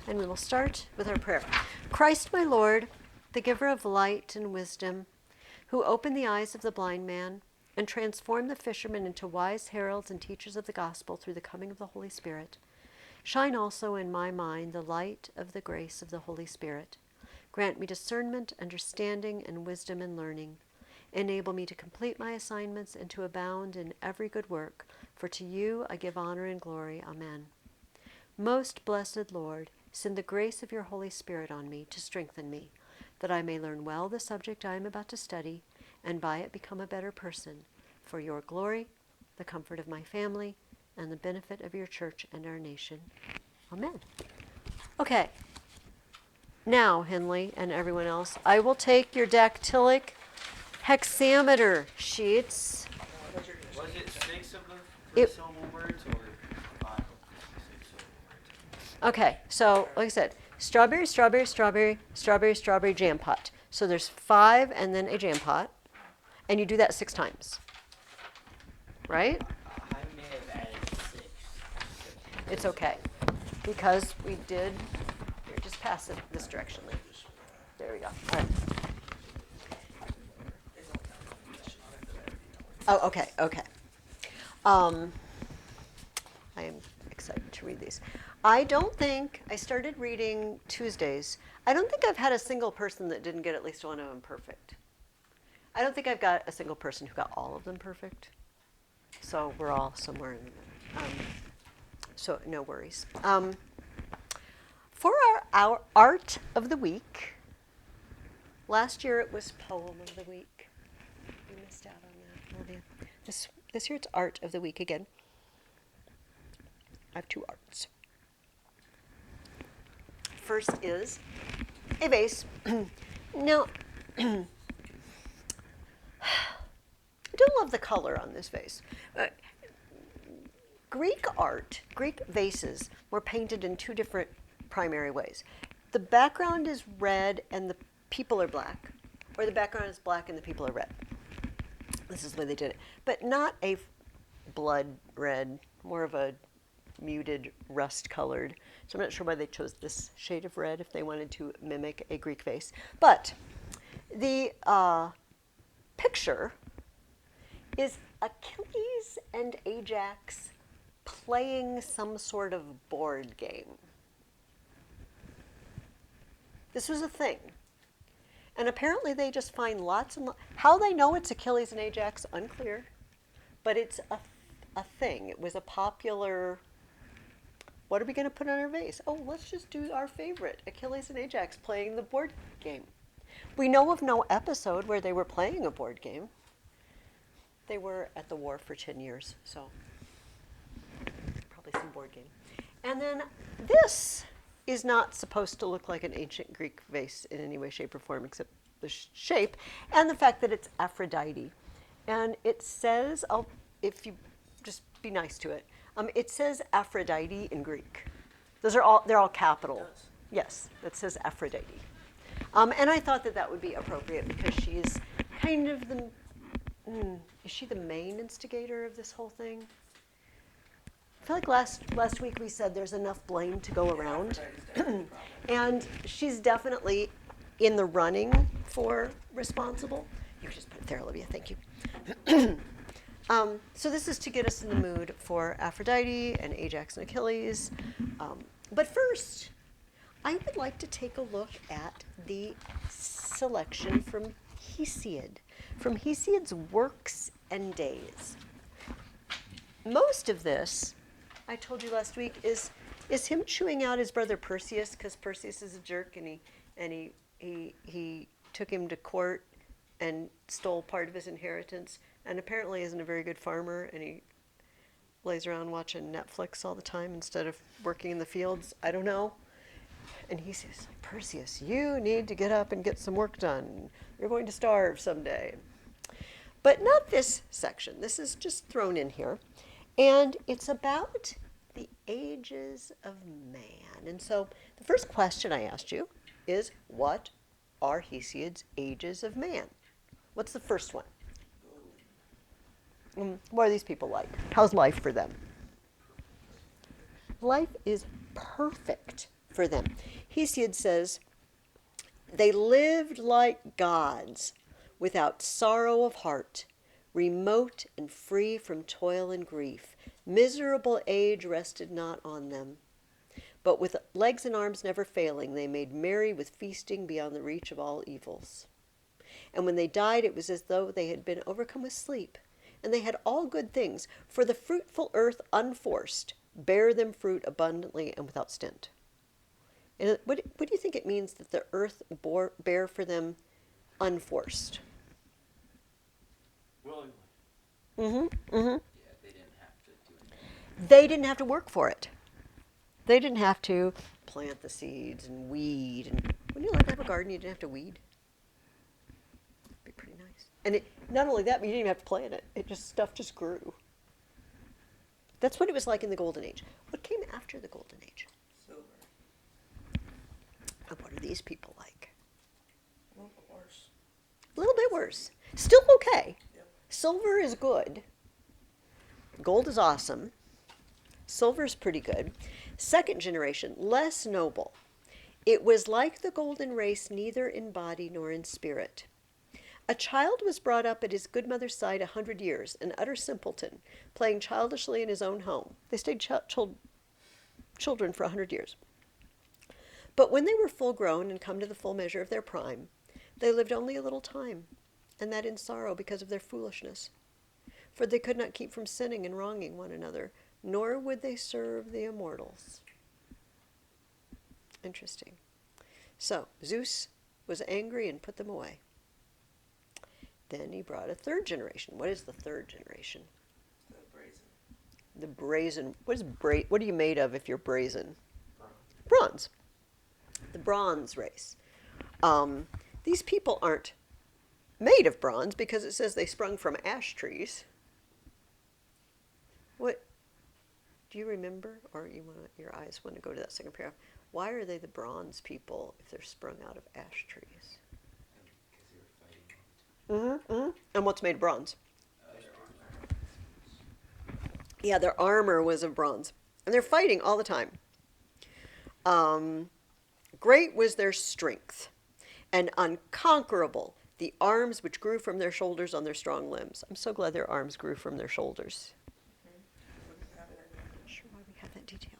And we will start with our prayer. Christ, my Lord, the giver of light and wisdom, who opened the eyes of the blind man and transformed the fishermen into wise heralds and teachers of the gospel through the coming of the Holy Spirit, shine also in my mind the light of the grace of the Holy Spirit. Grant me discernment, understanding, and wisdom in learning. Enable me to complete my assignments and to abound in every good work, for to you I give honor and glory. Amen. Most blessed Lord, send the grace of your Holy Spirit on me to strengthen me, that I may learn well the subject I am about to study, and by it become a better person, for your glory, the comfort of my family, and the benefit of your church and our nation. Amen. Okay. Now, Henley and everyone else, I will take your dactylic hexameter sheets. Was it 6 of the syllable words or 5 of the 6 syllable words? Okay, so like I said, strawberry, strawberry, strawberry, strawberry, strawberry, jam pot. So there's 5 and then a jam pot. And you do that 6 times. Right? I may have added 6. It's okay. Because we did, here, just pass it this direction. There we go. All right. Oh, okay, okay. I am excited to read these. I don't think, I started reading Tuesdays. I don't think I've had a single person that didn't get at least one of them perfect. I don't think I've got a single person who got all of them perfect. So we're all somewhere in the middle. So no worries. For our art of the week, last year it was poem of the week. You missed out on that. Oh, yeah. This year it's art of the week again. I have 2 arts. First is a vase. Now, I don't love the color on this vase. Greek art, Greek vases were painted in 2 different primary ways. The background is red and the people are black, or the background is black and the people are red. This is the way they did it. But not a blood red, more of a muted rust colored. So I'm not sure why they chose this shade of red if they wanted to mimic a Greek vase. But the picture is Achilles and Ajax playing some sort of board game. This was a thing. And apparently they just find lots and lots. How they know it's Achilles and Ajax, unclear. But it's a thing. It was a popular, what are we going to put on our vase? Oh, let's just do our favorite, Achilles and Ajax playing the board game. We know of no episode where they were playing a board game. They were at the war for 10 years, so probably some board game. And then this is not supposed to look like an ancient Greek vase in any way, shape, or form, except the shape and the fact that it's Aphrodite. And it says, if you just be nice to it, it says Aphrodite in Greek. They're all capital. Yes, it says Aphrodite. And I thought that would be appropriate because she's kind of the, is she the main instigator of this whole thing? I feel like last week we said there's enough blame to go around. And she's definitely in the running for responsible. You just put it there, Olivia, thank you. So this is to get us in the mood for Aphrodite and Ajax and Achilles. But first, I would like to take a look at the selection from Hesiod's Works and Days. Most of this, I told you last week, is him chewing out his brother Perseus, because Perseus is a jerk and he took him to court and stole part of his inheritance, and apparently isn't a very good farmer, and he lays around watching Netflix all the time instead of working in the fields. I don't know. And he says, Perseus, you need to get up and get some work done. You're going to starve someday. But not this section. This is just thrown in here. And it's about the ages of man. And so the first question I asked you is, what are Hesiod's ages of man? What's the first one? What are these people like? How's life for them? Life is perfect for them. Hesiod says, they lived like gods, without sorrow of heart, remote and free from toil and grief. Miserable age rested not on them. But with legs and arms never failing, they made merry with feasting beyond the reach of all evils. And when they died, it was as though they had been overcome with sleep, and they had all good things, for the fruitful earth unforced bare them fruit abundantly and without stint. And what do you think it means that the earth bare for them unforced? Willingly. Mm-hmm. Mm-hmm. Yeah, they didn't have to do anything. They didn't have to work for it. They didn't have to plant the seeds and weed. And wouldn't you like to have a garden you didn't have to weed? It'd be pretty nice. And it, not only that, but you didn't even have to plant it. Stuff just grew. That's what it was like in the Golden Age. What came after the Golden Age? Silver. And what are these people like? A little bit worse. A little bit worse. Still okay. Yep. Silver is good. Gold is awesome. Silver is pretty good. Second generation, less noble. It was like the golden race, neither in body nor in spirit. A child was brought up at his good mother's side 100 years, an utter simpleton, playing childishly in his own home. They stayed children for 100 years. But when they were full grown and come to the full measure of their prime, they lived only a little time, and that in sorrow because of their foolishness. For they could not keep from sinning and wronging one another, nor would they serve the immortals. Interesting. So Zeus was angry and put them away. Then he brought a third generation. What is the third generation? The brazen. The brazen. What are you made of if you're brazen? Bronze. Bronze. The bronze race. These people aren't made of bronze because it says they sprung from ash trees. What? Do you remember, or your eyes want to go to that second paragraph? Why are they the bronze people if they're sprung out of ash trees? Because they were fighting. Mm-hmm, mm-hmm. And what's made of bronze? Their armor. Yeah, their armor was of bronze. And they're fighting all the time. Great was their strength, and unconquerable the arms which grew from their shoulders on their strong limbs. I'm so glad their arms grew from their shoulders. Wouldn't have it anymore. Sure, why we have that detail.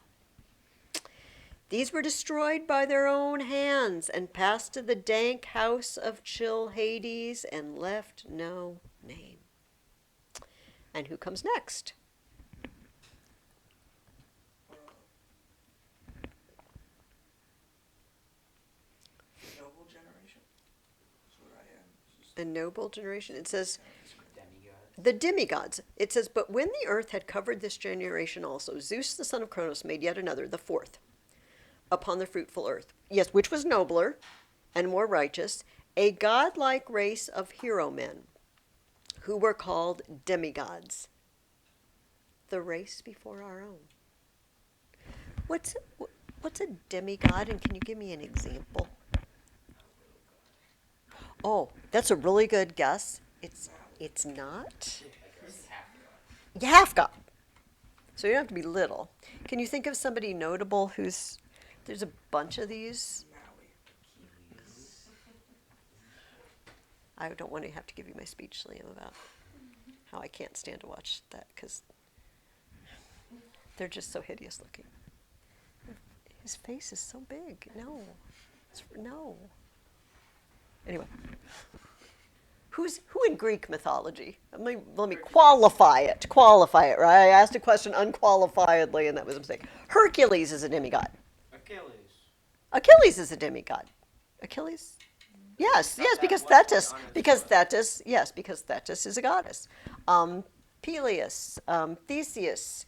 These were destroyed by their own hands and passed to the dank house of chill Hades and left no name. And who comes next? Noble generation. That's what I am. It's just A noble generation. It says, Demigods. the demigods. It says, but when the earth had covered this generation also, Zeus the son of Cronos made yet another, the fourth, upon the fruitful earth. Yes, which was nobler and more righteous, a godlike race of hero men, who were called demigods. The race before our own. What's a demigod, and can you give me an example? Oh, that's a really good guess. It's not. Half god. So you don't have to be little. Can you think of somebody notable who's? There's a bunch of these. Maui. I don't want to have to give you my speech, Liam, about how I can't stand to watch that because they're just so hideous looking. His face is so big. No. No. Anyway. Who in Greek mythology? Let me qualify it, right? I asked a question unqualifiedly, and that was a mistake. Hercules is a demigod. Achilles is a demigod. Achilles? Yes, because Thetis is a goddess. Peleus, Theseus,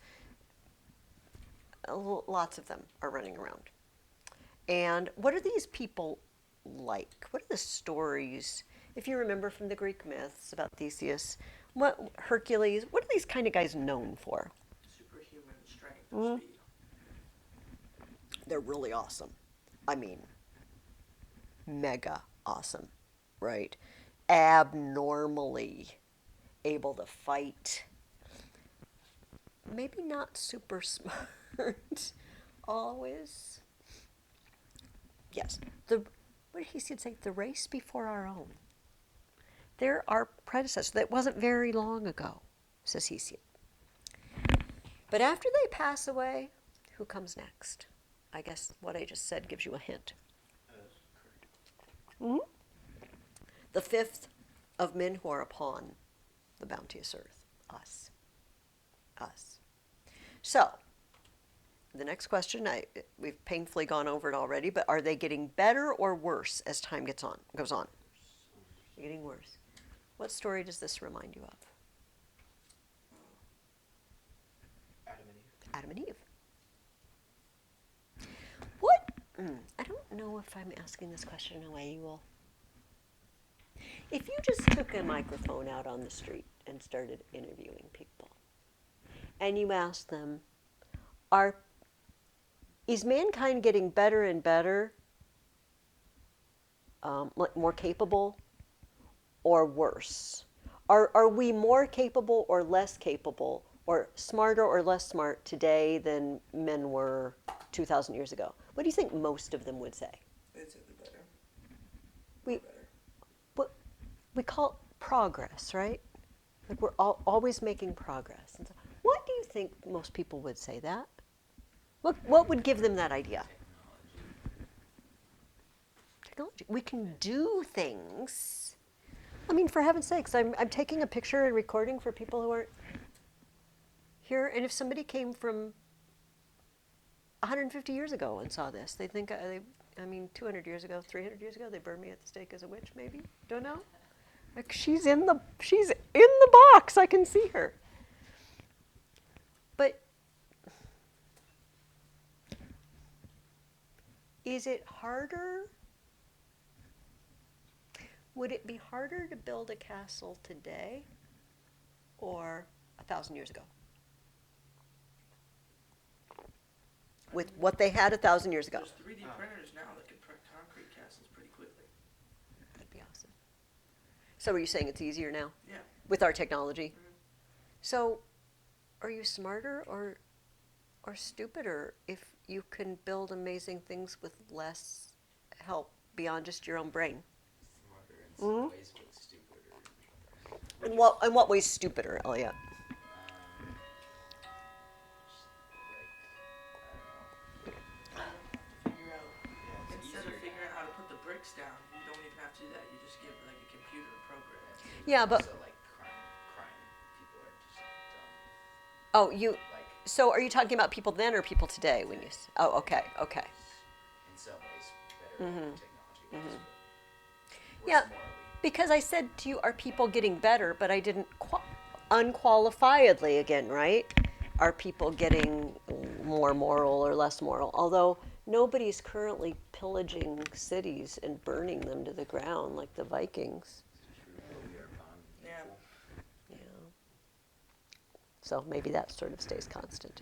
lots of them are running around. And what are these people like? What are the stories, if you remember from the Greek myths about Theseus, Hercules, what are these kind of guys known for? Superhuman strength and speed. They're really awesome. I mean, mega awesome, right? Abnormally able to fight. Maybe not super smart always. Yes. What did Hesiod say? The race before our own. They're our predecessors. That wasn't very long ago, says Hesiod. But after they pass away, who comes next? I guess what I just said gives you a hint. Correct. The fifth of men who are upon the bounteous earth. Us. Us. So, the next question, we've painfully gone over it already, but are they getting better or worse as time goes on? They're getting worse. What story does this remind you of? Adam and Eve. Adam and Eve. What? I don't know if I'm asking this question in a way you will. If you just took a microphone out on the street and started interviewing people, and you asked them, is mankind getting better and better, more capable, or worse? Are we more capable or less capable, or smarter or less smart today than men were 2,000 years ago? What do you think most of them would say? They'd say the better. We, Better. what we call it progress, right? Like we're always making progress. And so, why do you think most people would say that? What would give them that idea? Technology. We can do things. I mean, for heaven's sakes, I'm taking a picture and recording for people who aren't here. And if somebody came from 150 years ago and saw this, they'd think, 200 years ago, 300 years ago, they burned me at the stake as a witch, maybe? Don't know. Like, she's in the box. I can see her. But is it harder? Would it be harder to build a castle today or 1,000 years ago? With what they had 1,000 years ago. There's 3D printers now that can print concrete castles pretty quickly. That'd be awesome. So are you saying it's easier now? Yeah. With our technology? Mhm. So are you smarter or stupider if you can build amazing things with less help beyond just your own brain? Smarter in some ways, but stupider. In what ways stupider, Elliot? Figure out. Yeah, it's Instead of easier to figuring out how have. to put the bricks down, you don't even have to do that. You just give like a computer a program. Yeah, but Also, like crime people are just dumb. oh, you. Like So are you talking about people then or people today? When you? Oh, okay. in some ways better technology. Yeah, because I said to you, are people getting better? But I didn't unqualifiedly again, right? Are people getting more moral or less moral? Although nobody's currently pillaging cities and burning them to the ground like the Vikings. Yeah. Yeah. So maybe that sort of stays constant.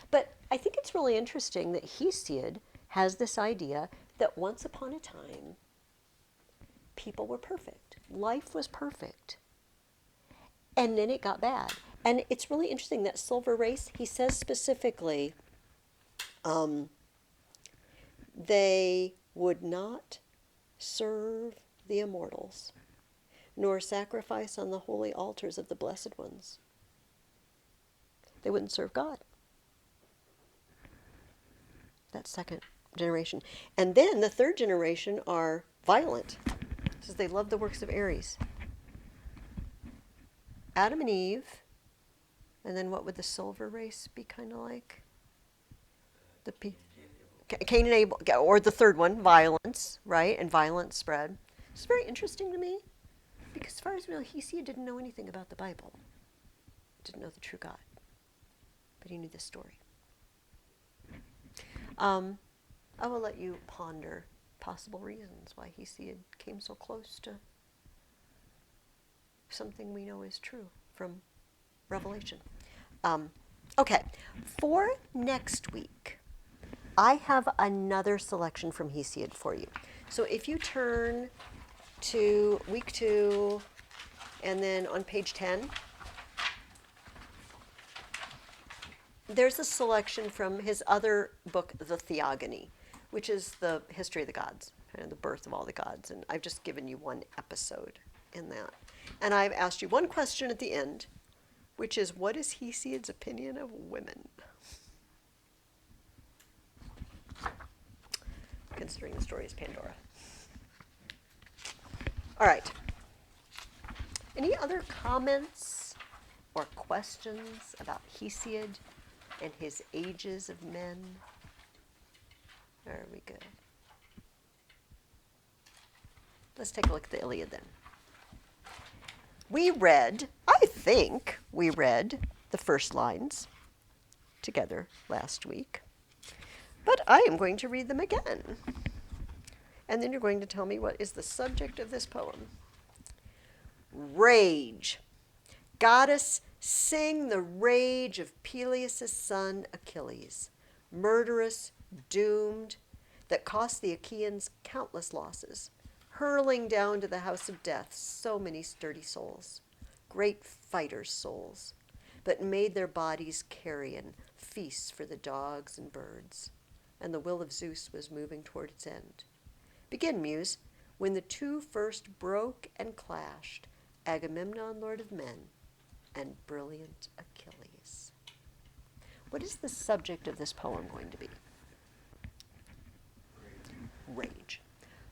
But I think it's really interesting that Hesiod has this idea that once upon a time, people were perfect. Life was perfect. And then it got bad. And it's really interesting that silver race, he says specifically, they would not serve the immortals, nor sacrifice on the holy altars of the blessed ones. They wouldn't serve God. That second generation. And then the third generation are violent. It says they love the works of Ares. Adam and Eve, and then what would the silver race be kind of like? Cain and Abel, or the third one, violence, right? And violence spread. It's very interesting to me because as far as we know, Hesiod didn't know anything about the Bible. Didn't know the true God. But he knew this story. I will let you ponder possible reasons why Hesiod came so close to something we know is true from Revelation. Okay, for next week, I have another selection from Hesiod for you. So if you turn to week 2 and then on page 10, there's a selection from his other book, The Theogony, which is the history of the gods, kind of the birth of all the gods. And I've just given you one episode in that. And I've asked you one question at the end, which is, what is Hesiod's opinion of women? Considering the story is Pandora. All right. Any other comments or questions about Hesiod and his ages of men? There we go. Let's take a look at the Iliad then. We read, I think we read the first lines together last week, but I am going to read them again. And then you're going to tell me what is the subject of this poem. Rage. Goddess, sing the rage of Peleus' son Achilles, murderous, doomed, that cost the Achaeans countless losses, hurling down to the house of death so many sturdy souls, great fighters' souls, but made their bodies carrion, feasts for the dogs and birds, and the will of Zeus was moving toward its end. Begin, Muse, when the two first broke and clashed, Agamemnon, lord of men, and brilliant Achilles. What is the subject of this poem going to be? Rage.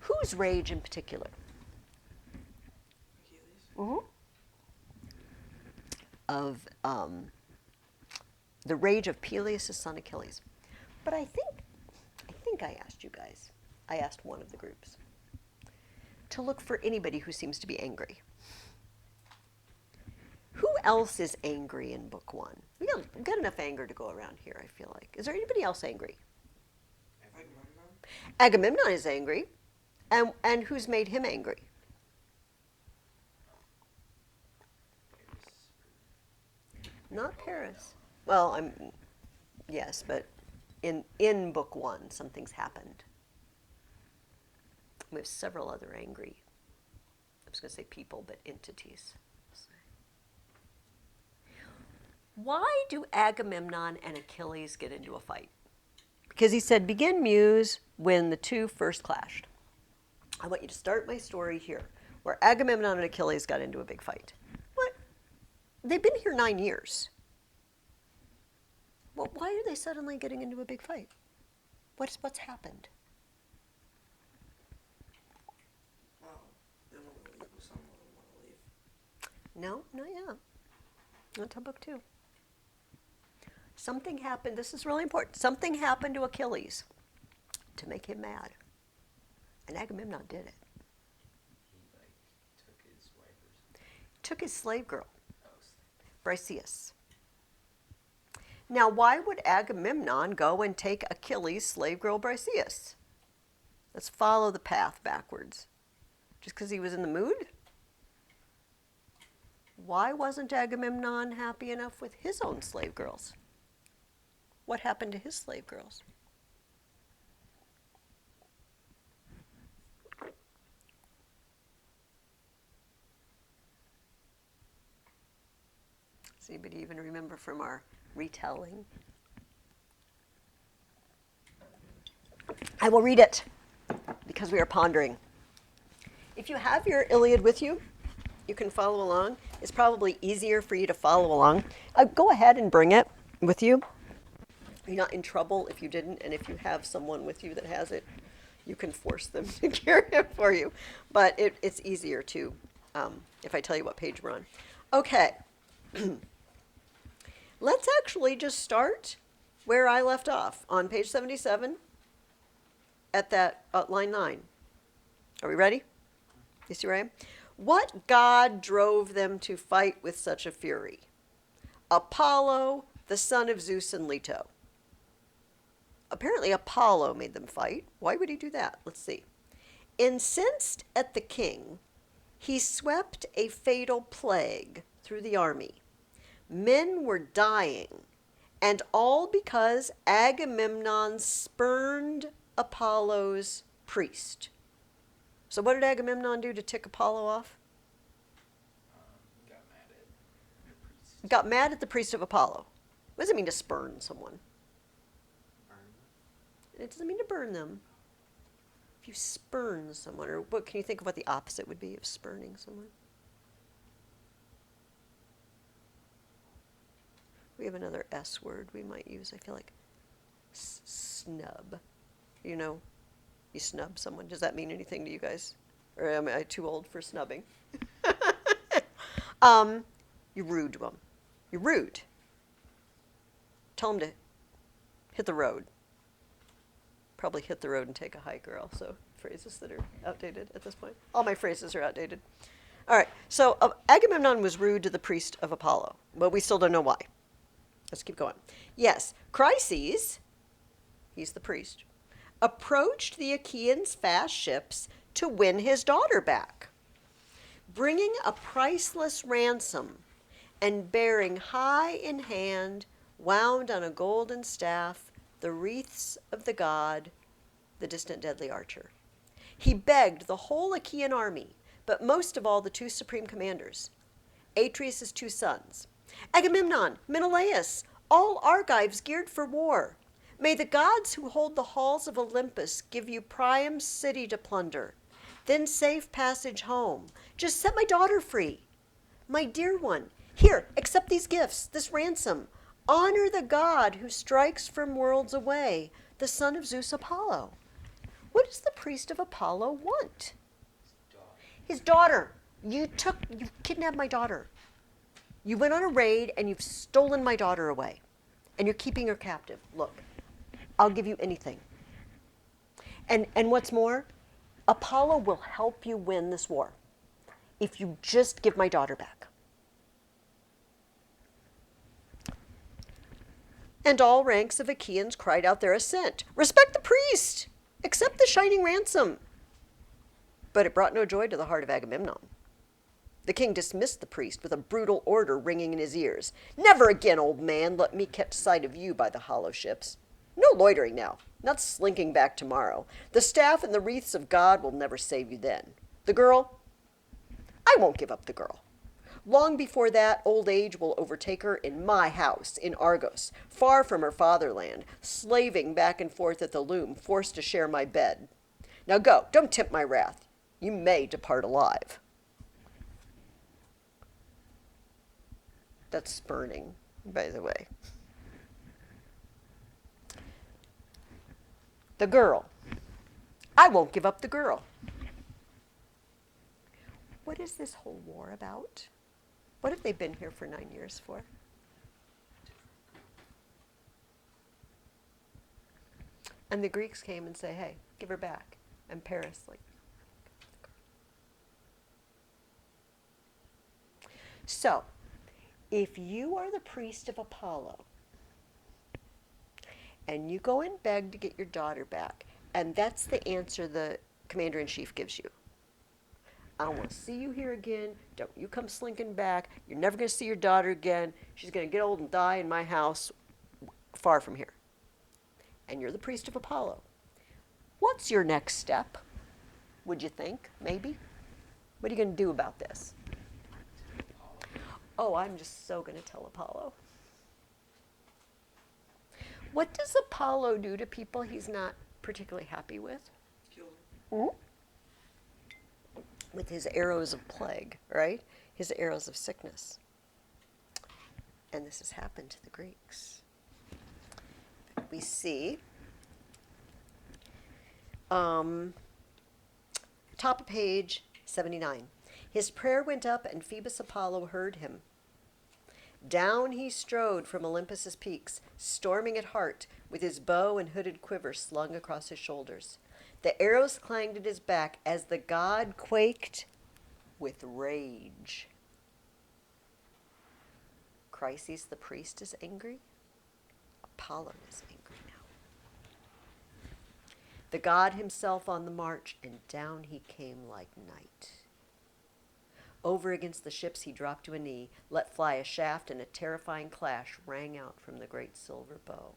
Whose rage in particular? Achilles. Of the rage of Peleus' son Achilles. But I think I asked you guys, I asked one of the groups, to look for anybody who seems to be angry. Who else is angry in book one? We got enough anger to go around here, I feel like. Is there anybody else angry? Agamemnon is angry. And who's made him angry? Not Paris. Well, yes, but in book one, something's happened. We have several other angry, I was going to say people, but entities. Why do Agamemnon and Achilles get into a fight? Because he said, begin, Muse, when the two first clashed. I want you to start my story here, where Agamemnon and Achilles got into a big fight. What? They've been here 9 years. Well, why are they suddenly getting into a big fight? What's happened? Well, they want to leave, some of them want to leave. No, not yet. Not until book 2. Something happened, this is really important, something happened to Achilles to make him mad. And Agamemnon did it. He took his wife or something. Took his slave girl, Oh, Briseis. Now, why would Agamemnon go and take Achilles' slave girl, Briseis? Let's follow the path backwards. Just because he was in the mood? Why wasn't Agamemnon happy enough with his own slave girls? What happened to his slave girls? Does anybody even remember from our retelling? I will read it because we are pondering. If you have your Iliad with you, you can follow along. It's probably easier for you to follow along. Go ahead and bring it with you. You're not in trouble if you didn't, and if you have someone with you that has it, you can force them to carry it for you. But it's easier to, if I tell you what page we're on. Okay. Let's actually just start where I left off, on page 77, at that line 9. Are we ready? You see where I am? What god drove them to fight with such a fury? Apollo, the son of Zeus and Leto. Apparently Apollo made them fight. Why would he do that? Let's see. Incensed at the king, he swept a fatal plague through the army. Men were dying, and all because Agamemnon spurned Apollo's priest. So what did Agamemnon do to tick Apollo off? Got mad at the priest. Got mad at the priest of Apollo. What does it mean to spurn someone? Burn. It doesn't mean to burn them. If you spurn someone, or what can you think of what the opposite would be of spurning someone? We have another S word we might use. I feel like snub. You know, you snub someone. Does that mean anything to you guys? Or am I too old for snubbing? You're rude to them. You're rude. Tell them to hit the road. Probably hit the road and take a hike are also phrases that are outdated at this point. All my phrases are outdated. All right, so Agamemnon was rude to the priest of Apollo, but we still don't know why. Let's keep going. Yes, Chryses, he's the priest, approached the Achaeans' fast ships to win his daughter back, bringing a priceless ransom and bearing high in hand, wound on a golden staff, the wreaths of the god, the distant deadly archer. He begged the whole Achaean army, but most of all the two supreme commanders, Atreus' two sons, Agamemnon, Menelaus, all Argives geared for war. May the gods who hold the halls of Olympus give you Priam's city to plunder, then safe passage home. Just set my daughter free. My dear one, here, accept these gifts, this ransom. Honor the god who strikes from worlds away, the son of Zeus Apollo. What does the priest of Apollo want? His daughter. You kidnapped my daughter. You went on a raid and you've stolen my daughter away. And you're keeping her captive. Look, I'll give you anything. And what's more, Apollo will help you win this war if you just give my daughter back. And all ranks of Achaeans cried out their assent. Respect the priest! Accept the shining ransom! But it brought no joy to the heart of Agamemnon. The king dismissed the priest with a brutal order ringing in his ears. Never again, old man, let me catch sight of you by the hollow ships. No loitering now, not slinking back tomorrow. The staff and the wreaths of God will never save you then. The girl? I won't give up the girl. Long before that, old age will overtake her in my house in Argos, far from her fatherland, slaving back and forth at the loom, forced to share my bed. Now go, don't tempt my wrath. You may depart alive. That's spurning, by the way. The girl. I won't give up the girl. What is this whole war about? What have they been here for 9 years for? And the Greeks came and say, hey, give her back. And Paris, like. So, if you are the priest of Apollo, and you go and beg to get your daughter back, and that's the answer the commander-in-chief gives you. I don't want to see you here again. Don't you come slinking back. You're never going to see your daughter again. She's going to get old and die in my house far from here. And you're the priest of Apollo. What's your next step? Would you think, maybe? What are you going to do about this? Oh, I'm just so going to tell Apollo. What does Apollo do to people he's not particularly happy with? Kill them. Mm-hmm. With his arrows of plague, right? His arrows of sickness. And this has happened to the Greeks. We see top of page 79. His prayer went up, and Phoebus Apollo heard him. Down he strode from Olympus's peaks, storming at heart, with his bow and hooded quiver slung across his shoulders. The arrows clanged at his back as the god quaked with rage. Chryses the priest is angry. Apollo is angry now. The god himself on the march, and down he came like night. Over against the ships he dropped to a knee, let fly a shaft, and a terrifying clash rang out from the great silver bow.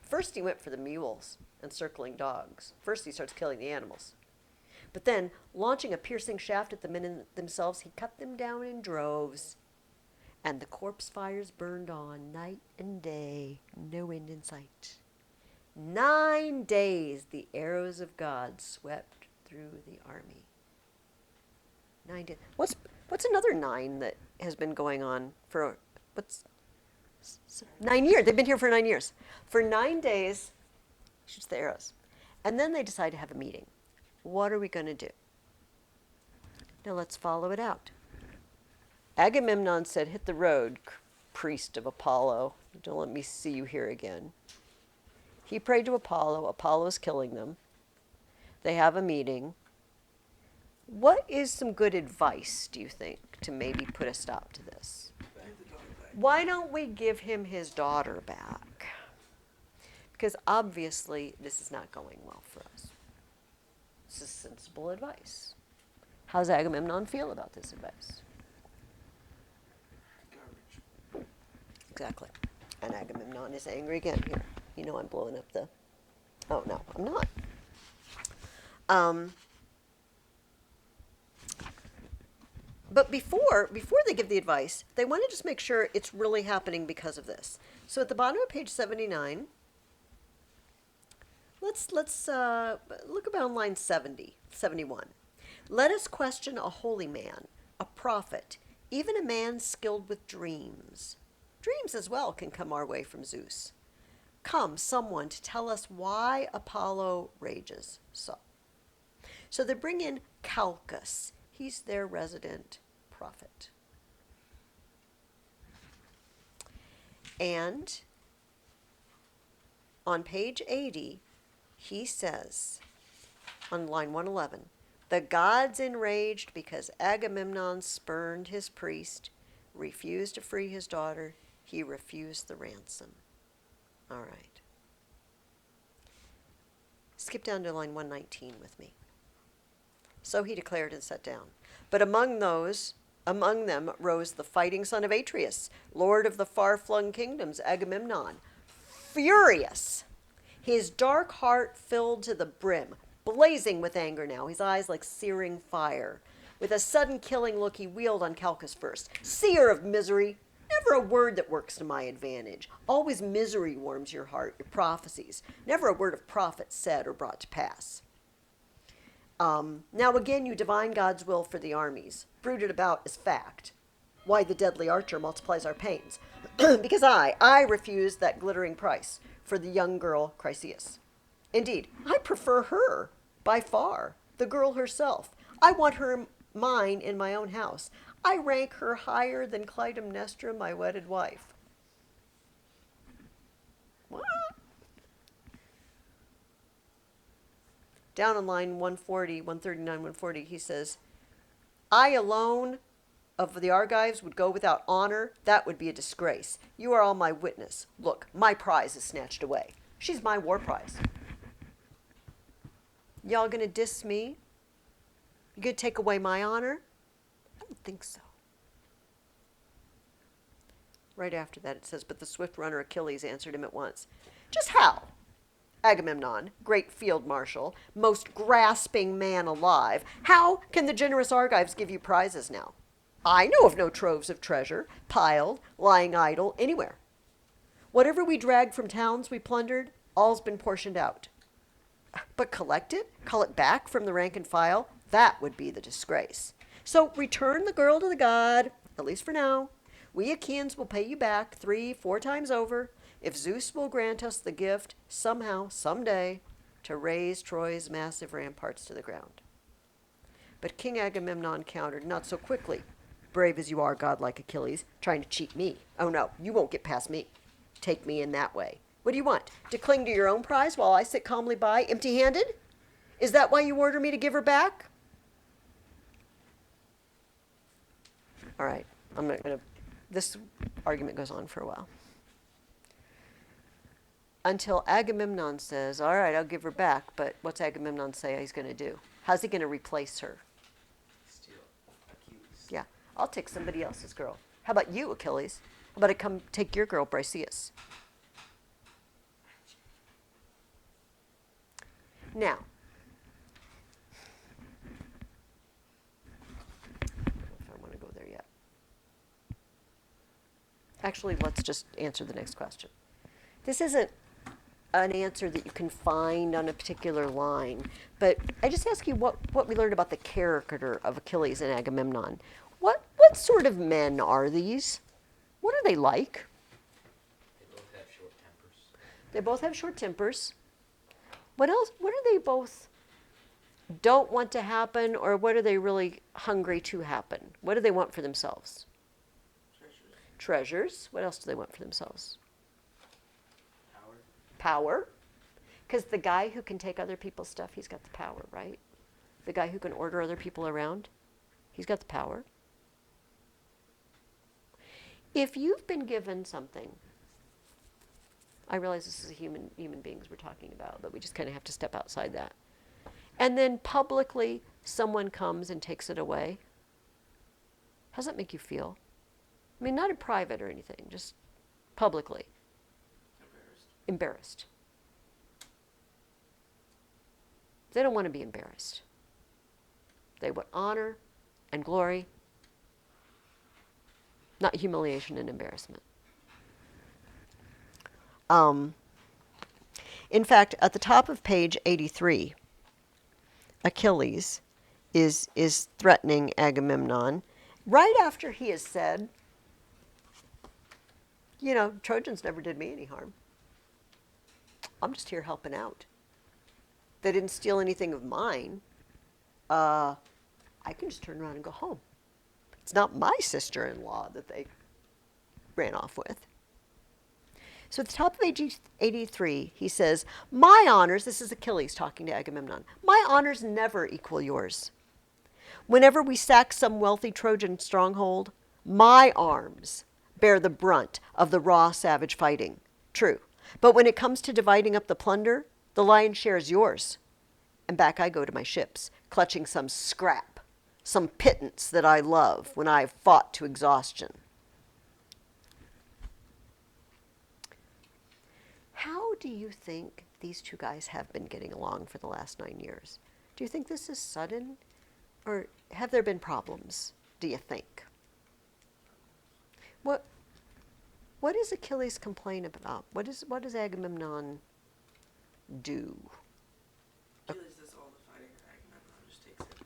First he went for the mules and circling dogs. First he starts killing the animals. But then, launching a piercing shaft at the men themselves, he cut them down in droves. And the corpse fires burned on night and day, no end in sight. 9 days the arrows of God swept through the army. 9 days. What's another 9 that has been going on for, what's, 9 years? They've been here for 9 years. For 9 days, shoots the arrows. And then they decide to have a meeting. What are we going to do? Now let's follow it out. Agamemnon said, hit the road, priest of Apollo. Don't let me see you here again. He prayed to Apollo. Apollo's killing them. They have a meeting. What is some good advice, do you think, to maybe put a stop to this? Give the daughter back. Why don't we give him his daughter back? Because obviously this is not going well for us. This is sensible advice. How does Agamemnon feel about this advice? Garbage. Exactly. And Agamemnon is angry again here. You know I'm blowing up the... Oh, no, I'm not. But before they give the advice, they want to just make sure it's really happening because of this. So at the bottom of page 79, let's look about on line 71. Let us question a holy man, a prophet, even a man skilled with dreams. Dreams as well can come our way from Zeus. Come, someone to tell us why Apollo rages so. So they bring in Calchas. He's their resident prophet. And on page 80, he says, on line 111, the gods enraged because Agamemnon spurned his priest, refused to free his daughter, he refused the ransom. All right. Skip down to line 119 with me. So he declared and sat down. But among them rose the fighting son of Atreus, lord of the far-flung kingdoms, Agamemnon, furious, his dark heart filled to the brim, blazing with anger now, his eyes like searing fire. With a sudden killing look, he wheeled on Calchas first. Seer of misery, never a word that works to my advantage. Always misery warms your heart, your prophecies. Never a word of profit said or brought to pass. Now again you divine God's will for the armies, brooded about as fact. Why the deadly archer multiplies our pains. Because I refused that glittering price for the young girl Chryseis. Indeed, I prefer her, by far, the girl herself. I want her mine in my own house. I rank her higher than Clytemnestra, my wedded wife. What? Down on line 140, 139, 140, he says, I alone of the Argives would go without honor. That would be a disgrace. You are all my witness. Look, my prize is snatched away. She's my war prize. Y'all gonna diss me? You gonna take away my honor? I don't think so. Right after that it says, but the swift runner Achilles answered him at once. Just how? Agamemnon, great field marshal, most grasping man alive, how can the generous Argives give you prizes now? I know of no troves of treasure, piled, lying idle, anywhere. Whatever we dragged from towns we plundered, all's been portioned out. But collect it, call it back from the rank and file, that would be the disgrace. So return the girl to the god, at least for now. We Achaeans will pay you back 3-4 times over, if Zeus will grant us the gift, somehow, someday, to raise Troy's massive ramparts to the ground. But King Agamemnon countered, not so quickly, brave as you are, godlike Achilles, trying to cheat me. Oh no, you won't get past me. Take me in that way. What do you want? To cling to your own prize while I sit calmly by, empty-handed? Is that why you order me to give her back? All right, I'm not going to... This argument goes on for a while. Until Agamemnon says, all right, I'll give her back, but what's Agamemnon say he's going to do? How's he going to replace her? Steal Achilles. Yeah, I'll take somebody else's girl. How about you, Achilles? How about I come take your girl, Briseis? Now, I don't know if I want to go there yet. Actually, let's just answer the next question. This isn't an answer that you can find on a particular line. But I just ask you what we learned about the character of Achilles and Agamemnon. What sort of men are these? What are they like? They both have short tempers. They both have short tempers. What else? What do they both don't want to happen, or what are they really hungry to happen? What do they want for themselves? Treasures. What else do they want for themselves? Power. Power. Because the guy who can take other people's stuff, he's got the power, right? The guy who can order other people around, he's got the power. If you've been given something, I realize this is human beings we're talking about, but we just kind of have to step outside that. And then publicly someone comes and takes it away. How does that make you feel? I mean, not in private or anything, just publicly. Embarrassed. They don't want to be embarrassed. They want honor and glory, not humiliation and embarrassment. In fact, at the top of page 83, Achilles is threatening Agamemnon right after he has said, you know, Trojans never did me any harm. I'm just here helping out. They didn't steal anything of mine. I can just turn around and go home. It's not my sister-in-law that they ran off with. So at the top of page 83, he says, my honors, this is Achilles talking to Agamemnon, my honors never equal yours. Whenever we sack some wealthy Trojan stronghold, my arms bear the brunt of the raw savage fighting. True. But when it comes to dividing up the plunder, the lion's share is yours. And back I go to my ships, clutching some scrap, some pittance that I love when I have fought to exhaustion. How do you think these two guys have been getting along for the last 9 years? Do you think this is sudden? Or have there been problems, do you think? What does Achilles complain about? What does Agamemnon do? Achilles does all the fighting and Agamemnon just takes it.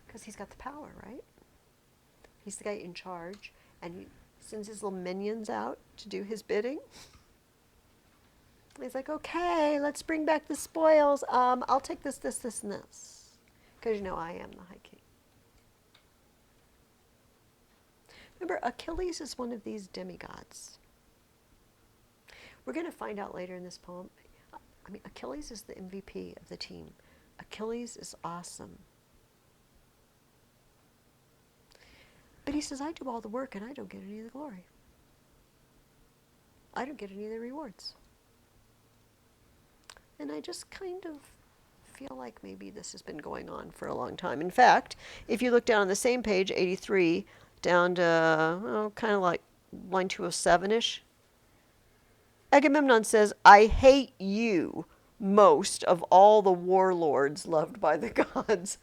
Because he's got the power, right? He's the guy in charge, and he sends his little minions out to do his bidding. He's like, okay, let's bring back the spoils. I'll take this, this, this, and this. Because you know I am the High King. Remember, Achilles is one of these demigods. We're going to find out later in this poem. I mean, Achilles is the MVP of the team. Achilles is awesome. But he says, I do all the work and I don't get any of the glory. I don't get any of the rewards. And I just kind of feel like maybe this has been going on for a long time. In fact, if you look down on the same page, 83, down to kind of like line 207-ish, Agamemnon says, I hate you most of all the warlords loved by the gods.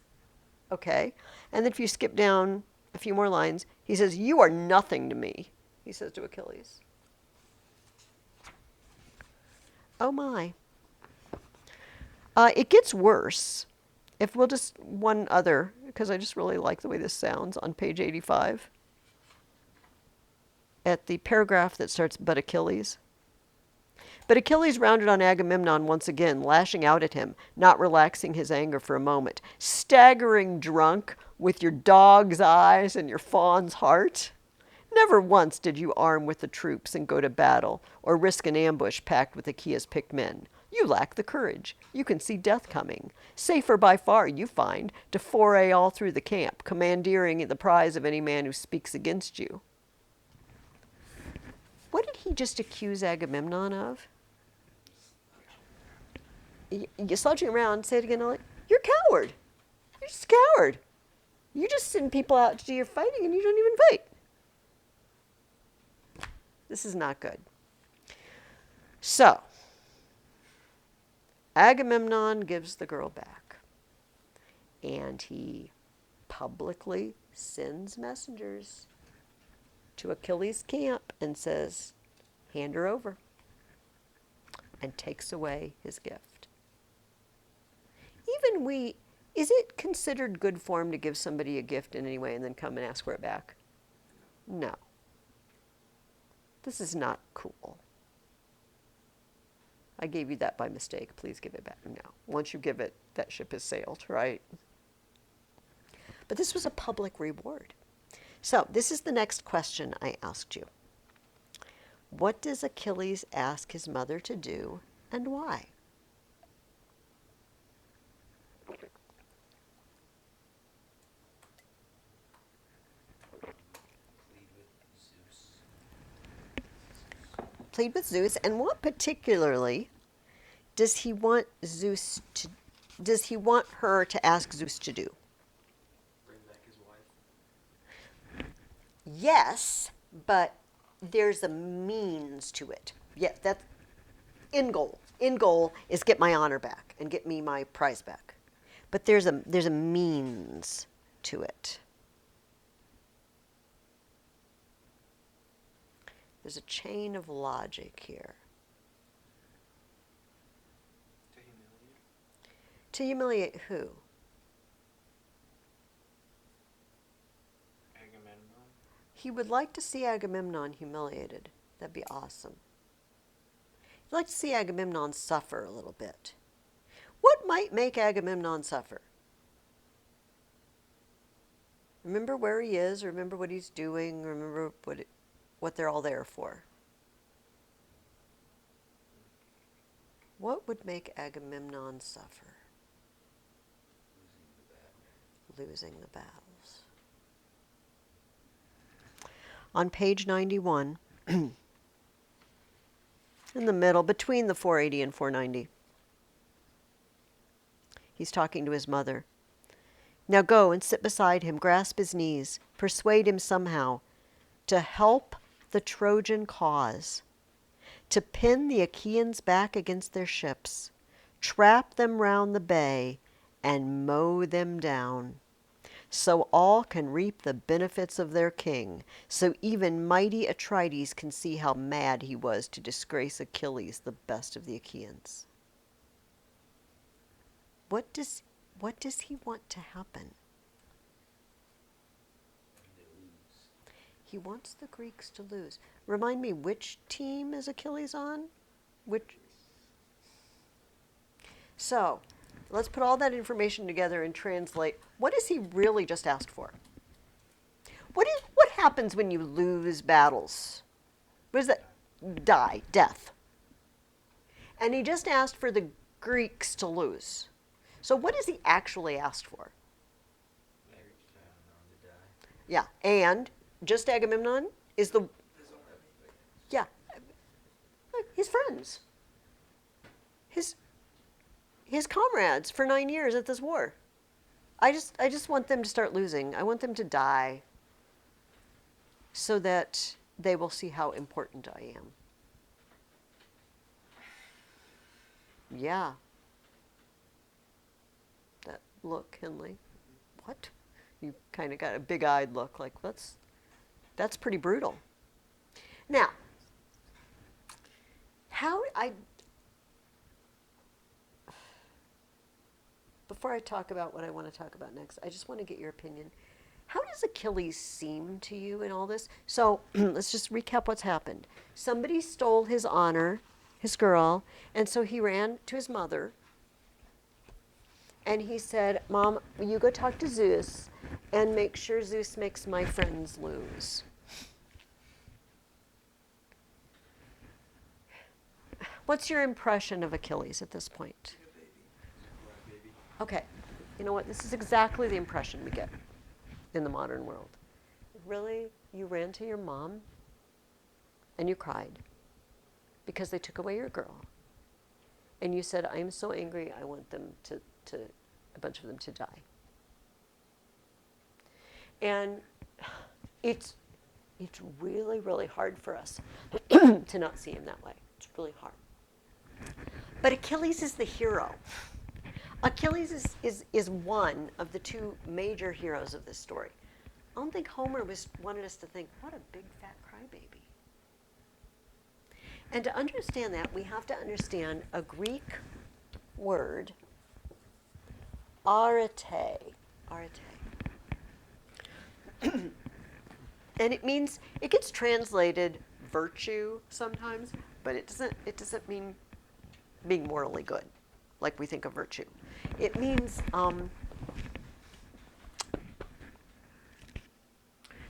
Okay. And then if you skip down a few more lines, he says, you are nothing to me, he says to Achilles. Oh my. It gets worse. If we'll just one other, because I just really like the way this sounds on page 85. At the paragraph that starts, but Achilles. But Achilles rounded on Agamemnon once again, lashing out at him, not relaxing his anger for a moment. Staggering drunk, with your dog's eyes and your fawn's heart. Never once did you arm with the troops and go to battle, or risk an ambush packed with Achaea's picked men. You lack the courage. You can see death coming. Safer by far, you find, to foray all through the camp, commandeering the prize of any man who speaks against you. What did he just accuse Agamemnon of? You slouching around, say it again, Ollie. You're a coward. You're just a coward. You just send people out to do your fighting and you don't even fight. This is not good. So, Agamemnon gives the girl back. And he publicly sends messengers to Achilles' camp and says, hand her over. and takes away his gift. Even we, is it considered good form to give somebody a gift in any way and then come and ask for it back? No. This is not cool. I gave you that by mistake. Please give it back. No. Once you give it, that ship has sailed, right? But this was a public reward. So this is the next question I asked you. What does Achilles ask his mother to do, and why? Plead with Zeus, and what particularly does he want Zeus to? Does he want her to ask Zeus to do? Bring back his wife. Yes, but there's a means to it. Yeah, that's end goal. End goal is get my honor back and get me my prize back. But there's a means to it. There's a chain of logic here. To humiliate. To humiliate who? Agamemnon. He would like to see Agamemnon humiliated. That'd be awesome. He'd like to see Agamemnon suffer a little bit. What might make Agamemnon suffer? Remember where he is, remember what he's doing, remember what they're all there for. What would make Agamemnon suffer? Losing the battles. On page 91, in the middle, between the 480 and 490, he's talking to his mother. Now go and sit beside him, grasp his knees, persuade him somehow to help the Trojan cause, to pin the Achaeans back against their ships, trap them round the bay, and mow them down, so all can reap the benefits of their king, so even mighty Atrides can see how mad he was to disgrace Achilles, the best of the Achaeans. What does he want to happen? He wants the Greeks to lose. Remind me, which team is Achilles on? Which? So, let's put all that information together and translate. What has he really just asked for? What happens when you lose battles? What is that? Die, death. And he just asked for the Greeks to lose. So what has he actually asked for? Yeah, and just Agamemnon is the, yeah, his friends, his comrades for 9 years at this war. I just want them to start losing. I want them to die so that they will see how important I am. Yeah. That look, Henley. What? You kind of got a big-eyed look like, that's pretty brutal. Now, before I talk about what I want to talk about next, I just want to get your opinion. How does Achilles seem to you in all this? So let's just recap what's happened. Somebody stole his honor, his girl, and so he ran to his mother, and he said, Mom, you go talk to Zeus and make sure Zeus makes my friends lose. What's your impression of Achilles at this point? Okay, you know what? This is exactly the impression we get in the modern world. Really? You ran to your mom and you cried because they took away your girl. And you said, I'm so angry, I want them a bunch of them to die. And it's really, really hard for us to not see him that way. It's really hard. But Achilles is the hero. Achilles is one of the two major heroes of this story. I don't think Homer wanted us to think, what a big fat crybaby. And to understand that, we have to understand a Greek word, arete. Arete. And it means, it gets translated virtue sometimes, but it doesn't mean being morally good, like we think of virtue. It means,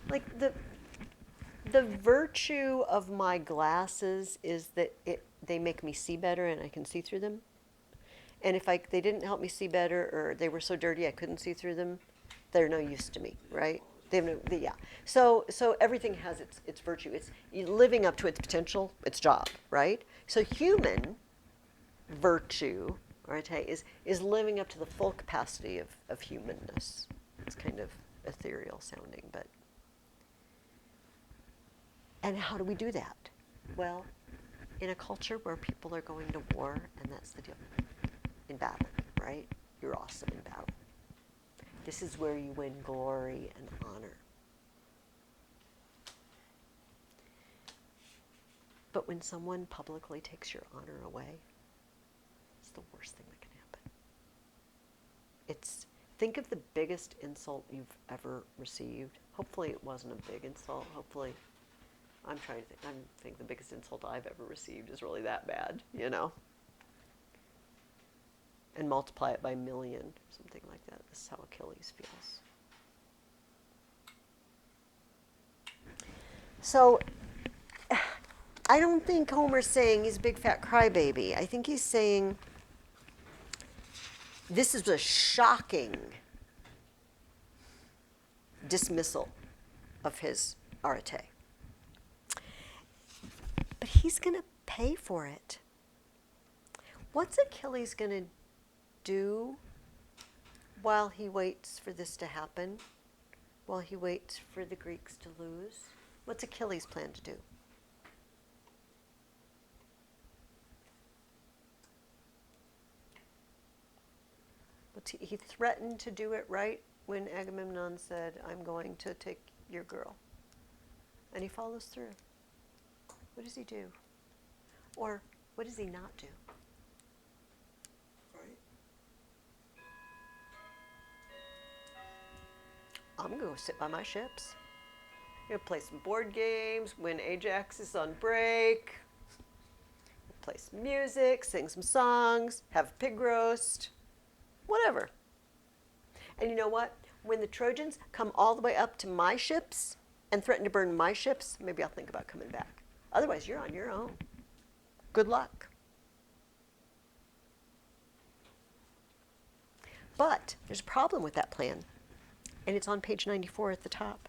like the virtue of my glasses is that they make me see better and I can see through them. And if they didn't help me see better, or they were so dirty I couldn't see through them, they're no use to me, right? They have no, yeah. So everything has its virtue. It's living up to its potential, its job, right? So human virtue, right, is living up to the full capacity of humanness. It's kind of ethereal sounding, but. And how do we do that? Well, in a culture where people are going to war, and that's the deal. In battle, right? You're awesome in battle. This is where you win glory and honor. But when someone publicly takes your honor away, it's the worst thing that can happen. Think of the biggest insult you've ever received. Hopefully it wasn't a big insult. Hopefully, I think the biggest insult I've ever received is really that bad, you know? And multiply it by a million, something like that. This is how Achilles feels. So, I don't think Homer's saying he's a big fat crybaby. I think he's saying this is a shocking dismissal of his arete. But he's going to pay for it. What's Achilles going to do while he waits for this to happen? While he waits for the Greeks to lose? What's Achilles' plan to do? He threatened to do it right when Agamemnon said, I'm going to take your girl. And he follows through. What does he do? Or what does he not do? Right? I'm going to go sit by my ships. I'm going to play some board games when Ajax is on break. Play some music, sing some songs, have a pig roast, whatever. And you know what? When the Trojans come all the way up to my ships and threaten to burn my ships, maybe I'll think about coming back. Otherwise, you're on your own. Good luck. But there's a problem with that plan, and it's on page 94 at the top.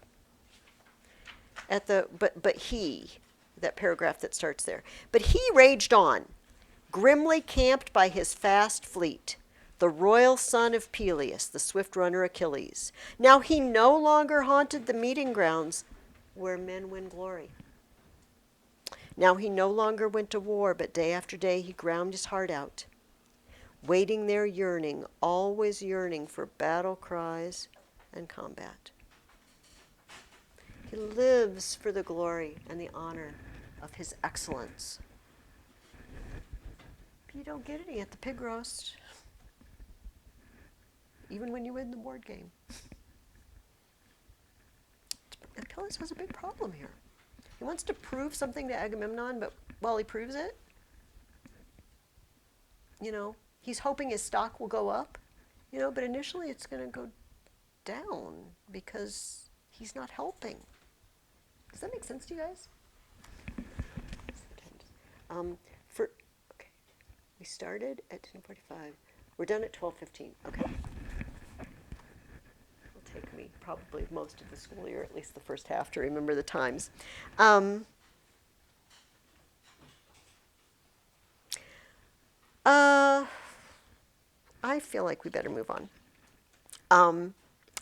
That paragraph that starts there. But he raged on, grimly camped by his fast fleet, the royal son of Peleus, the swift runner Achilles. Now he no longer haunted the meeting grounds where men win glory. Now he no longer went to war, but day after day he ground his heart out, waiting there yearning, always yearning for battle cries and combat. He lives for the glory and the honor of his excellence. But you don't get any at the pig roast, even when you win the board game. Achilles has a big problem here. He wants to prove something to Agamemnon, but while he proves it, he's hoping his stock will go up, but initially it's going to go down because he's not helping. Does that make sense to you guys? Okay, we started at 10:45. We're done at 12:15. Okay. It'll take me probably most of the school year, at least the first half, to remember the times. I feel like we better move on. All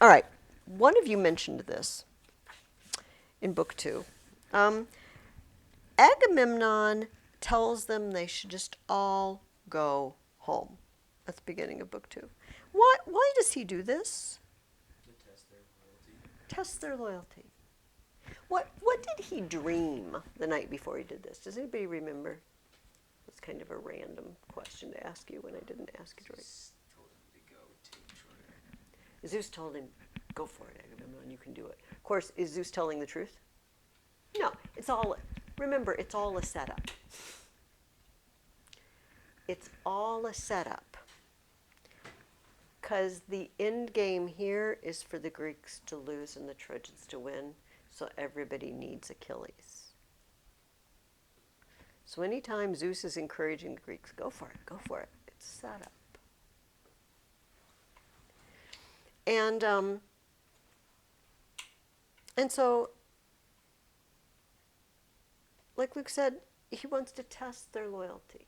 right. One of you mentioned this in book 2. Agamemnon tells them they should just all go home at the beginning of book 2. Why does he do this? To test their loyalty. Test their loyalty. What did he dream the night before he did this? Does anybody remember? It's kind of a random question to ask you when I didn't ask it right. Zeus told him to go to Troy. Zeus told him, go for it, Agamemnon, you can do it. Of course, is Zeus telling the truth? No, remember, it's all a setup. It's all a setup. Because the end game here is for the Greeks to lose and the Trojans to win, so everybody needs Achilles. So anytime Zeus is encouraging the Greeks, go for it, it's set up. And so, like Luke said, he wants to test their loyalty.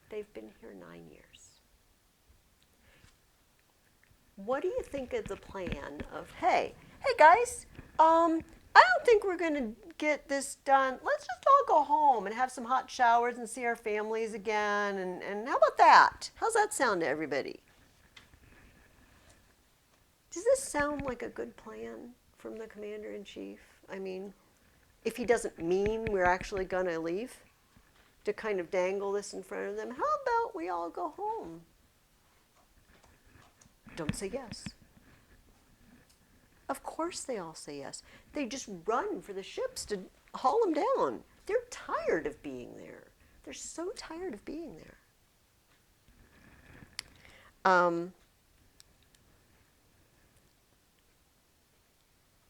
They've been here 9 years. What do you think of the plan of, hey guys, I don't think we're going to get this done. Let's just all go home and have some hot showers and see our families again. And how about that? How's that sound to everybody? Does this sound like a good plan from the commander-in-chief? I mean, if he doesn't mean we're actually going to leave, to kind of dangle this in front of them, how about we all go home? Don't say yes. Of course they all say yes. They just run for the ships to haul them down. They're tired of being there. They're so tired of being there.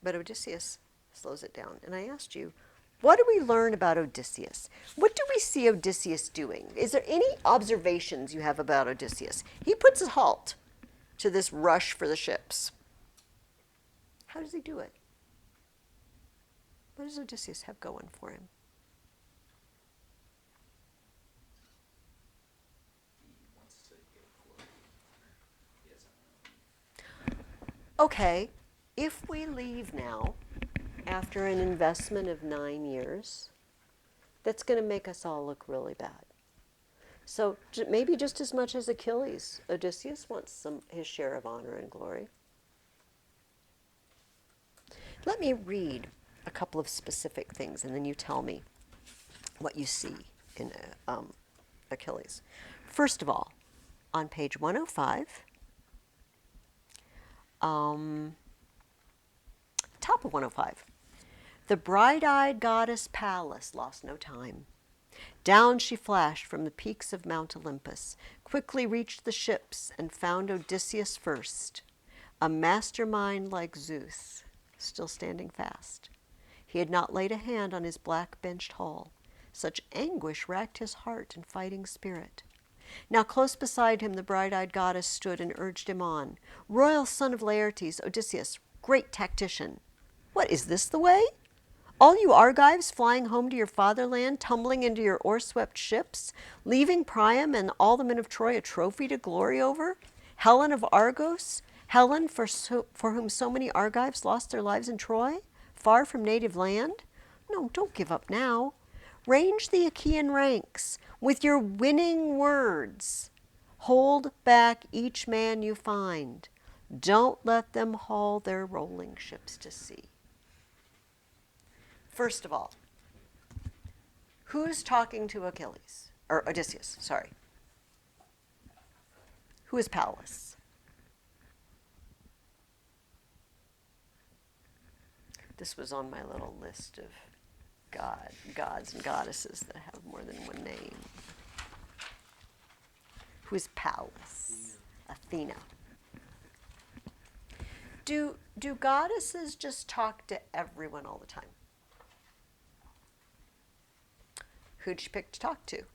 But Odysseus slows it down. And I asked you, what do we learn about Odysseus? What do we see Odysseus doing? Is there any observations you have about Odysseus? He puts a halt to this rush for the ships. How does he do it? What does Odysseus have going for him? He wants to get glory and honor. He doesn't want to leave. Okay, if we leave now, after an investment of 9 years, that's going to make us all look really bad. So maybe just as much as Achilles, Odysseus wants his share of honor and glory. Let me read a couple of specific things, and then you tell me what you see in Achilles. First of all, on page 105, top of 105, the bright-eyed goddess Pallas lost no time. Down she flashed from the peaks of Mount Olympus, quickly reached the ships, and found Odysseus first, a mastermind like Zeus, still standing fast. He had not laid a hand on his black-benched hull. Such anguish racked his heart and fighting spirit. Now close beside him the bright-eyed goddess stood and urged him on. Royal son of Laertes, Odysseus, great tactician. What, is this the way? All you Argives flying home to your fatherland, tumbling into your oar-swept ships, leaving Priam and all the men of Troy a trophy to glory over? Helen of Argos, Helen for whom so many Argives lost their lives in Troy, far from native land? No, don't give up now. Range the Achaean ranks with your winning words. Hold back each man you find. Don't let them haul their rolling ships to sea. First of all, who's talking to Achilles? Or Odysseus, sorry. Who is Pallas? This was on my little list of gods and goddesses that have more than one name. Who is Pallas? Athena. Do goddesses just talk to everyone all the time? Who'd she pick to talk to? Odysseus.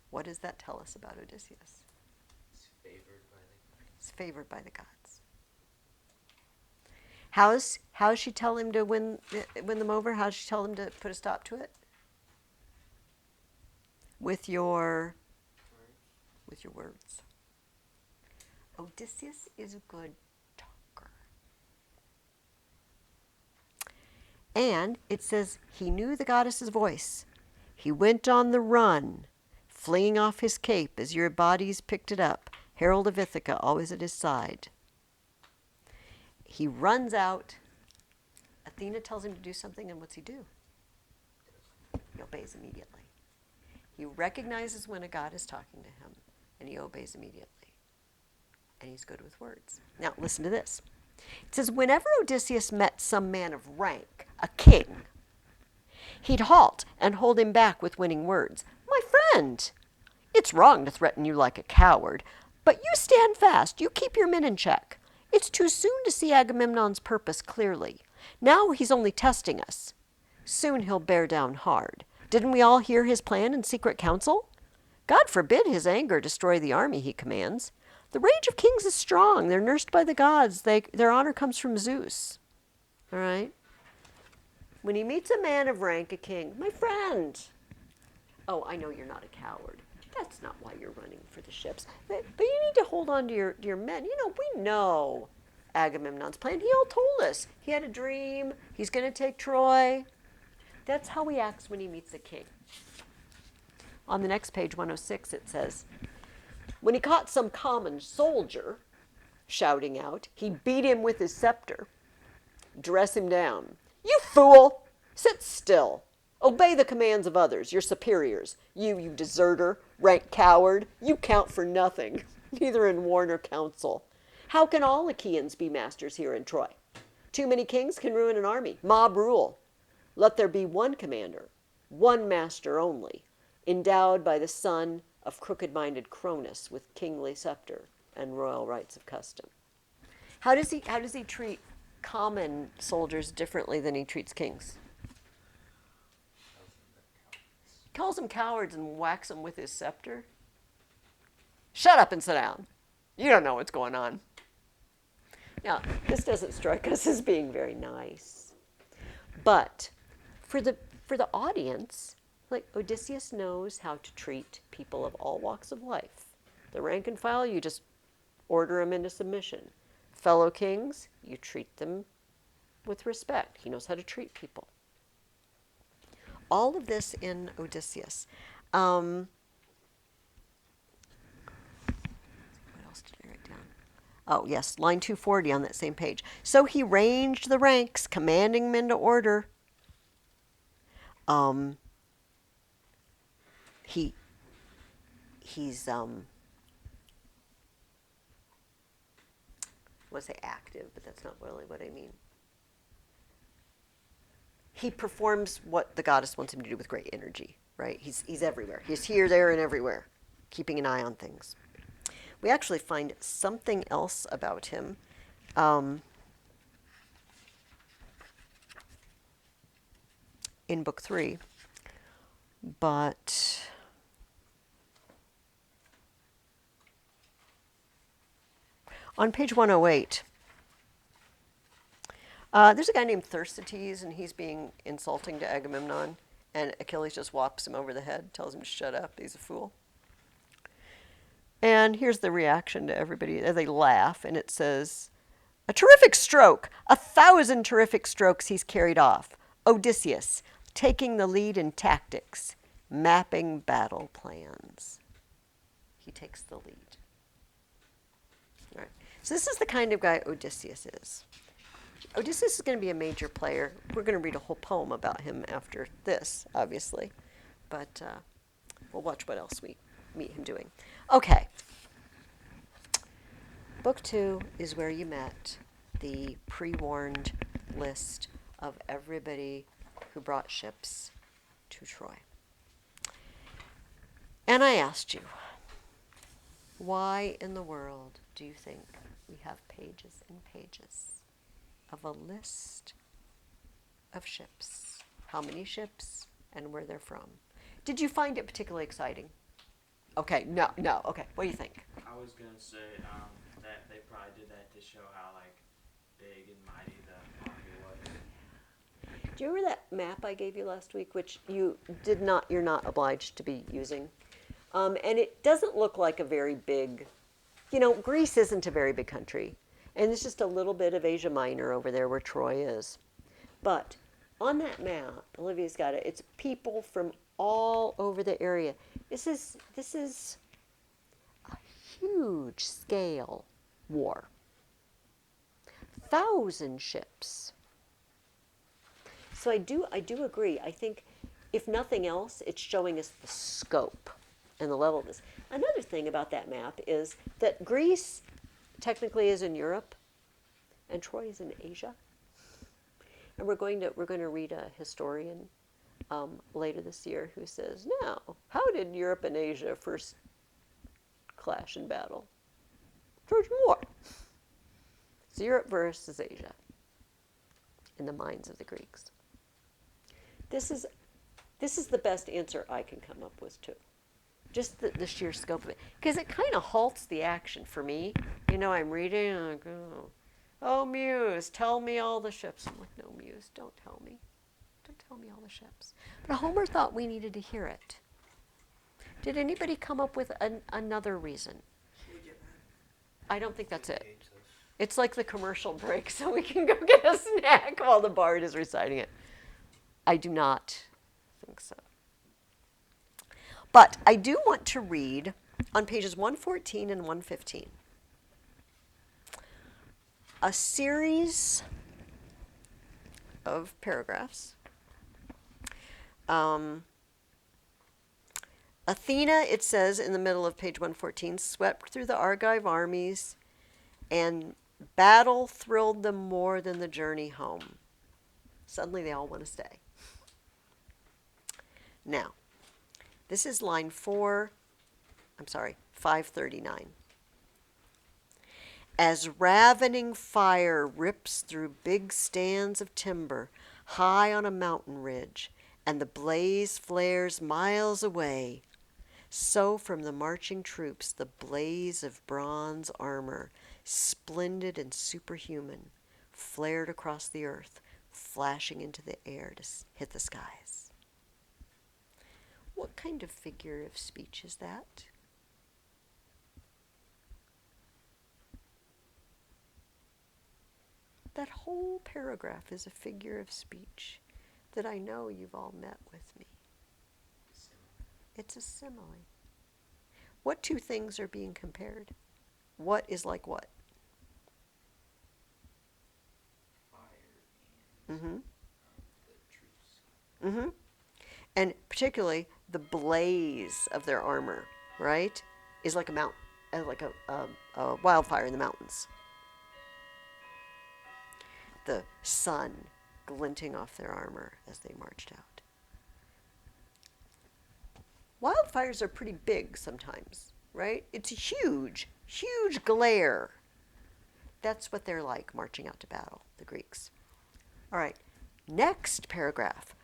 What does that tell us about Odysseus? He's favored by the gods. He's favored by the gods. How's she tell him to win them over? How's she tell him to put a stop to it? With your words. Odysseus is a good talker. And it says he knew the goddess's voice. He went on the run, flinging off his cape as Eurybates picked it up, Harold of Ithaca always at his side. He runs out. Athena tells him to do something, and what's he do? He obeys immediately. He recognizes when a god is talking to him, and he obeys immediately. And he's good with words. Now, listen to this. It says, whenever Odysseus met some man of rank, a king, he'd halt and hold him back with winning words. My friend, it's wrong to threaten you like a coward, but you stand fast. You keep your men in check. It's too soon to see Agamemnon's purpose clearly. Now he's only testing us. Soon he'll bear down hard. Didn't we all hear his plan in secret council? God forbid his anger destroy the army he commands. The rage of kings is strong. They're nursed by the gods. Their honor comes from Zeus. All right? When he meets a man of rank, a king, my friend. Oh, I know you're not a coward. That's not why you're running for the ships. But you need to hold on to your men. You know, we know Agamemnon's plan. He all told us. He had a dream. He's going to take Troy. That's how he acts when he meets a king. On the next page, 106, it says, when he caught some common soldier shouting out, he beat him with his scepter. Dress him down. You fool! Sit still. Obey the commands of others, your superiors. You deserter, rank coward, you count for nothing, neither in war nor council. How can all Achaeans be masters here in Troy? Too many kings can ruin an army. Mob rule. Let there be one commander, one master only, endowed by the son of crooked-minded Cronus with kingly scepter and royal rights of custom. How does he treat common soldiers differently than he treats kings? He calls them cowards and whacks them with his scepter. Shut up and sit down. You don't know what's going on. Now, this doesn't strike us as being very nice. But for the audience, like Odysseus knows how to treat people of all walks of life. The rank and file, you just order them into submission. Fellow kings, you treat them with respect. He knows how to treat people. All of this in Odysseus. What else did I write down? Oh, yes, line 240 on that same page. So he ranged the ranks, commanding men to order. He's I want to say active, but that's not really what I mean. He performs what the goddess wants him to do with great energy, right? He's everywhere. He's here, there, and everywhere, keeping an eye on things. We actually find something else about him. In book 3, but on page 108, there's a guy named Thersites, and he's being insulting to Agamemnon, and Achilles just whops him over the head, tells him to shut up, he's a fool. And here's the reaction to everybody. They laugh, and it says, a terrific stroke, 1,000 terrific strokes he's carried off. Odysseus, taking the lead in tactics, mapping battle plans. He takes the lead. All right. So this is the kind of guy Odysseus is. Odysseus is going to be a major player. We're going to read a whole poem about him after this, obviously. But we'll watch what else we meet him doing. Okay. Book 2 is where you met the pre-warned list of everybody who brought ships to Troy. And I asked you, why in the world do you think we have pages and pages of a list of ships? How many ships and where they're from? Did you find it particularly exciting? Okay, no, okay. What do you think? I was gonna say that they probably did that to show how like big and mighty the army was. Do you remember that map I gave you last week, which you're not obliged to be using? And it doesn't look like a very big, Greece isn't a very big country. And it's just a little bit of Asia Minor over there where Troy is. But on that map, Olivia's got it, it's people from all over the area. This is a huge scale war. 1,000 ships. So I do agree. I think, if nothing else, it's showing us the scope and the level of this. Another thing about that map is that Greece technically is in Europe, and Troy is in Asia. And we're going to read a historian later this year who says, now, how did Europe and Asia first clash in battle? Trojan War. It's Europe versus Asia in the minds of the Greeks. This is the best answer I can come up with, too. Just the sheer scope of it. Because it kind of halts the action for me. You know, I'm reading, and I go, oh, Muse, tell me all the ships. I'm like, no, Muse, don't tell me. Don't tell me all the ships. But Homer thought we needed to hear it. Did anybody come up with another reason? Should we get mad? I don't think that's it. Page of- It's like the commercial break, so we can go get a snack while the bard is reciting it. I do not think so. But I do want to read on pages 114 and 115 a series of paragraphs. Athena, it says in the middle of page 114, swept through the Argive armies, and battle thrilled them more than the journey home. Suddenly they all want to stay. Now, this is line 539. As ravening fire rips through big stands of timber high on a mountain ridge, and the blaze flares miles away, so from the marching troops the blaze of bronze armor, splendid and superhuman, flared across the earth, flashing into the air to hit the skies. What kind of figure of speech is that? That whole paragraph is a figure of speech that I know you've all met with me. It's a simile. What two things are being compared? What is like what? Fire and Mm-hmm. the troops. Mm-hmm. And particularly the blaze of their armor, right, is like a wildfire in the mountains. The sun glinting off their armor as they marched out. Wildfires are pretty big sometimes, right? It's a huge, huge glare. That's what they're like marching out to battle, the Greeks. All right, next paragraph.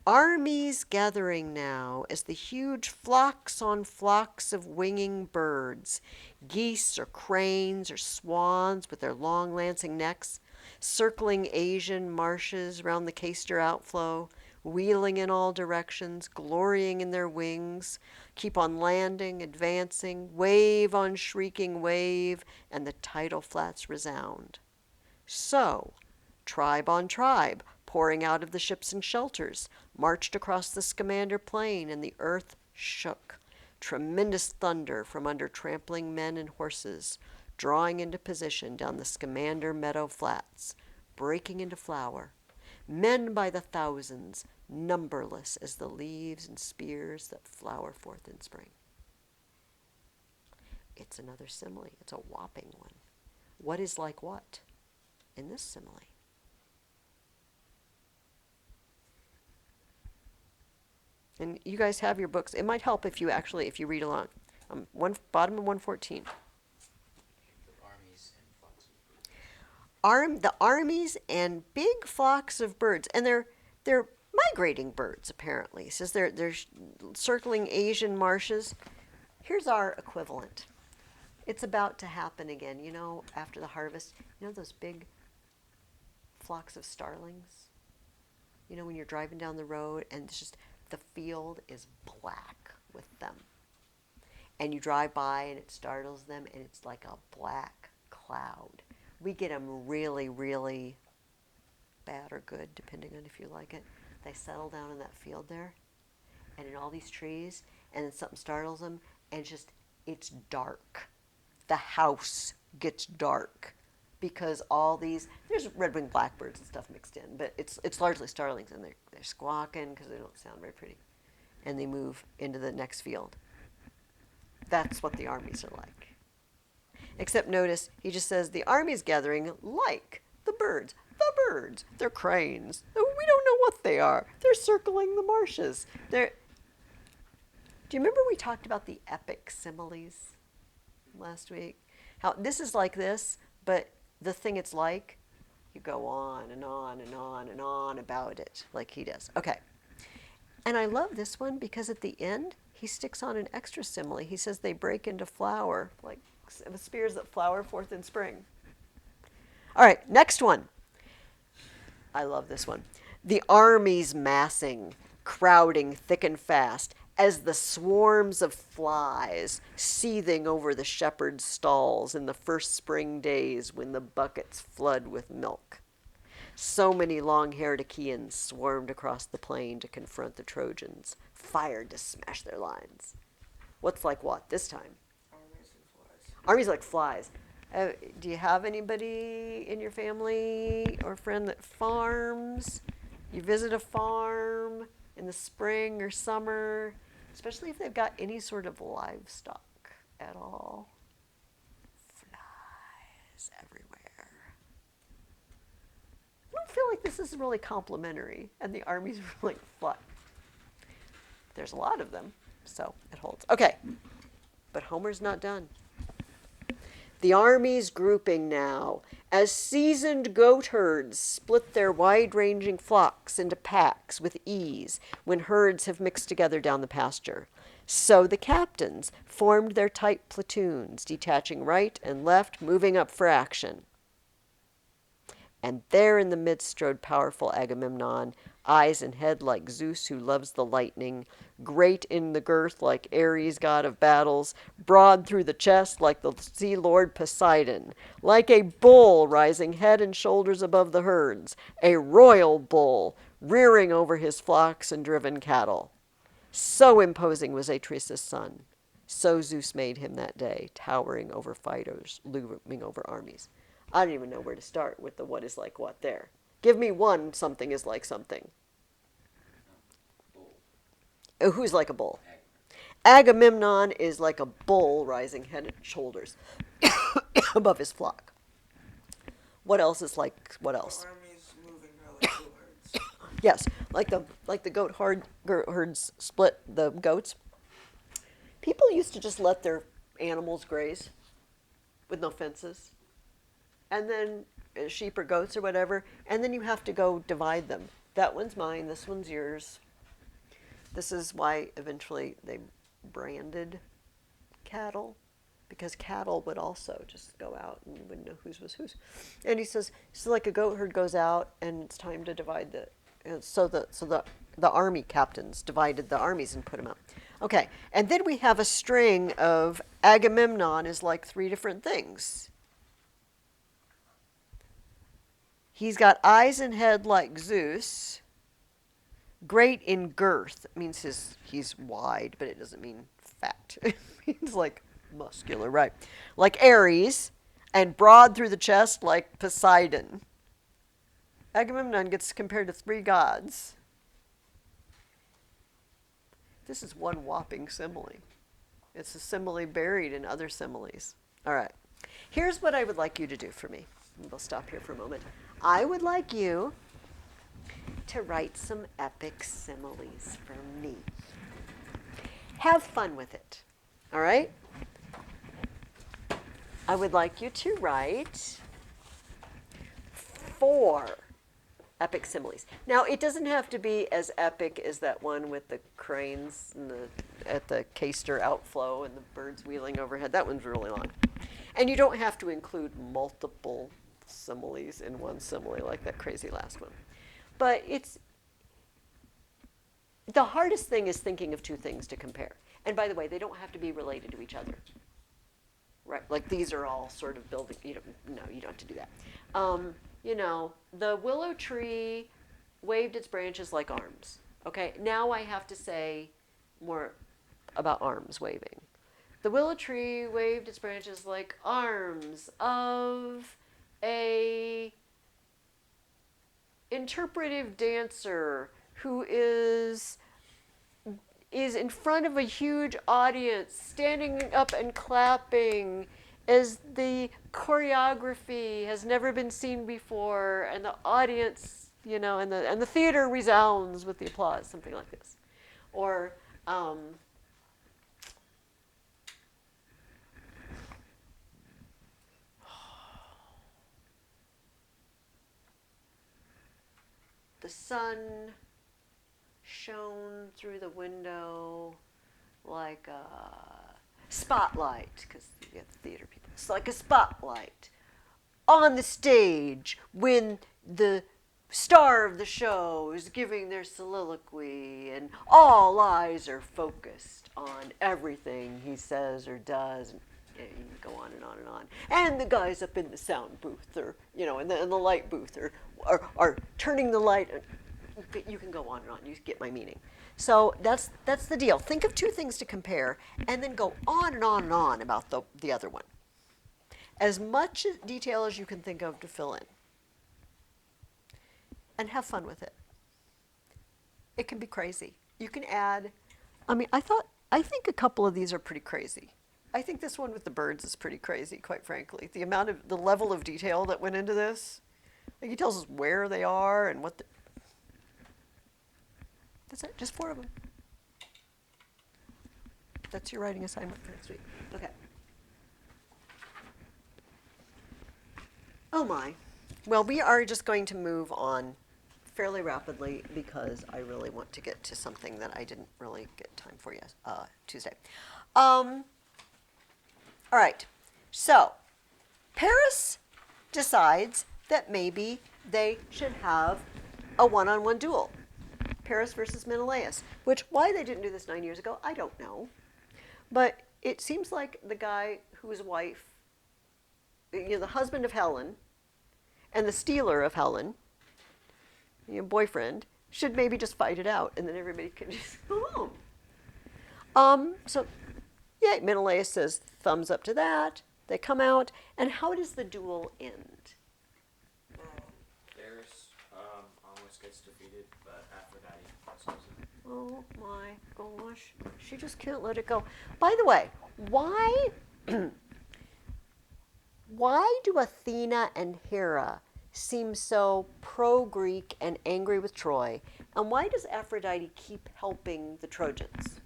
Armies gathering now as the huge flocks on flocks of winging birds, geese or cranes or swans with their long lancing necks, circling Asian marshes round the Caister outflow, wheeling in all directions, glorying in their wings, keep on landing, advancing, wave on shrieking wave, and the tidal flats resound. So, tribe on tribe, pouring out of the ships and shelters, marched across the Scamander plain, and the earth shook. Tremendous thunder from under trampling men and horses, drawing into position down the Scamander meadow flats, breaking into flower. Men by the thousands, numberless as the leaves and spears that flower forth in spring. It's another simile. It's a whopping one. What is like what in this simile? And you guys have your books. It might help if you read along. Bottom of 114. The armies and flocks of birds. The armies and big flocks of birds, and they're migrating birds apparently. It says they're circling Asian marshes. Here's our equivalent. It's about to happen again. You know, after the harvest, you know those big flocks of starlings. You know when you're driving down the road and it's just the field is black with them. And you drive by and it startles them and it's like a black cloud. We get them really, really bad or good, depending on if you like it. They settle down in that field there and in all these trees, and then something startles them, and it's dark. the house gets dark because all these, there's red-winged blackbirds and stuff mixed in, but it's largely starlings, and they're squawking because they don't sound very pretty, and they move into the next field. That's what the armies are like. Except notice, he just says the army's gathering like the birds. The birds. They're cranes. We don't know what they are. They're circling the marshes. Do you remember we talked about the epic similes last week? How this is like this, but the thing it's like, you go on and on and on and on about it, like he does. Okay. And I love this one because at the end, he sticks on an extra simile. He says they break into flower, like spears that flower forth in spring. All right, next one. I love this one. The armies massing, crowding thick and fast, as the swarms of flies seething over the shepherd's stalls in the first spring days when the buckets flood with milk. So many long-haired Achaeans swarmed across the plain to confront the Trojans, fired to smash their lines. What's like what this time? Armies and flies. Armies like flies. Do you have anybody in your family or friend that farms? You visit a farm in the spring or summer, especially if they've got any sort of livestock at all. Flies everywhere. I don't feel like this is really complimentary, and the army's really fly. There's a lot of them, so it holds. Okay, but Homer's not done. The army's grouping now, as seasoned goat herds split their wide-ranging flocks into packs with ease when herds have mixed together down the pasture. So the captains formed their tight platoons, detaching right and left, moving up for action. And there in the midst strode powerful Agamemnon, eyes and head like Zeus who loves the lightning, great in the girth like Ares, god of battles, broad through the chest like the sea lord Poseidon, like a bull rising head and shoulders above the herds, a royal bull rearing over his flocks and driven cattle. So imposing was Atreus' son. So Zeus made him that day, towering over fighters, looming over armies. I don't even know where to start with the what is like what there. Give me one something is like something. Bull. Oh, who's like a bull? Agamemnon is like a bull rising head and shoulders above his flock. What else is like what else? Armies moving like goat herds. Yes, like the goat herds split the goats. People used to just let their animals graze with no fences. And then sheep or goats or whatever, and then you have to go divide them. That one's mine, this one's yours. This is why eventually they branded cattle, because cattle would also just go out and you wouldn't know whose was whose. And he says, so like a goat herd goes out and it's time to divide the army captains divided the armies and put them out. Okay, and then we have a string of Agamemnon is like three different things. He's got eyes and head like Zeus. Great in girth. It means he's wide, but it doesn't mean fat. It means like muscular, right? Like Ares, and broad through the chest like Poseidon. Agamemnon gets compared to three gods. This is one whopping simile. It's a simile buried in other similes. All right. Here's what I would like you to do for me. We'll stop here for a moment. I would like you to write some epic similes for me. Have fun with it, all right? I would like you to write 4 epic similes. Now, it doesn't have to be as epic as that one with the cranes and at the Caster outflow and the birds wheeling overhead. That one's really long. And you don't have to include multiple similes in one simile like that crazy last one. But the hardest thing is thinking of 2 things to compare. And by the way, they don't have to be related to each other. Right? Like these are all sort of building, you don't have to do that. The willow tree waved its branches like arms. Okay, now I have to say more about arms waving. The willow tree waved its branches like arms of a interpretive dancer who is in front of a huge audience, standing up and clapping as the choreography has never been seen before, and the audience, and the theater resounds with the applause, something like this. Or, the sun shone through the window like a spotlight, because you have theater people. It's like a spotlight on the stage when the star of the show is giving their soliloquy, and all eyes are focused on everything he says or does. And you can go on and on and on. And the guys up in the sound booth, or in the light booth, are turning the light. You can go on and on. You get my meaning. So that's the deal. Think of two things to compare, and then go on and on and on about the other one. As much detail as you can think of to fill in. And have fun with it. It can be crazy. You can add, I think a couple of these are pretty crazy. I think this one with the birds is pretty crazy, quite frankly. The level of detail that went into this. Like, he tells us where they are and what that's it, just 4 of them. That's your writing assignment for next week. Okay. Oh my. Well, we are just going to move on fairly rapidly because I really want to get to something that I didn't really get time for Tuesday. All right. So, Paris decides that maybe they should have a one-on-one duel. Paris versus Menelaus. Why they didn't do this 9 years ago, I don't know. But it seems like the guy whose wife, the husband of Helen, and the stealer of Helen, boyfriend, should maybe just fight it out, and then everybody can just go home. So, yeah, Menelaus says thumbs up to that. They come out, and how does the duel end? Paris almost gets defeated, but Aphrodite solves it. Oh my gosh, she just can't let it go. By the way, why do Athena and Hera seem so pro-Greek and angry with Troy, and why does Aphrodite keep helping the Trojans?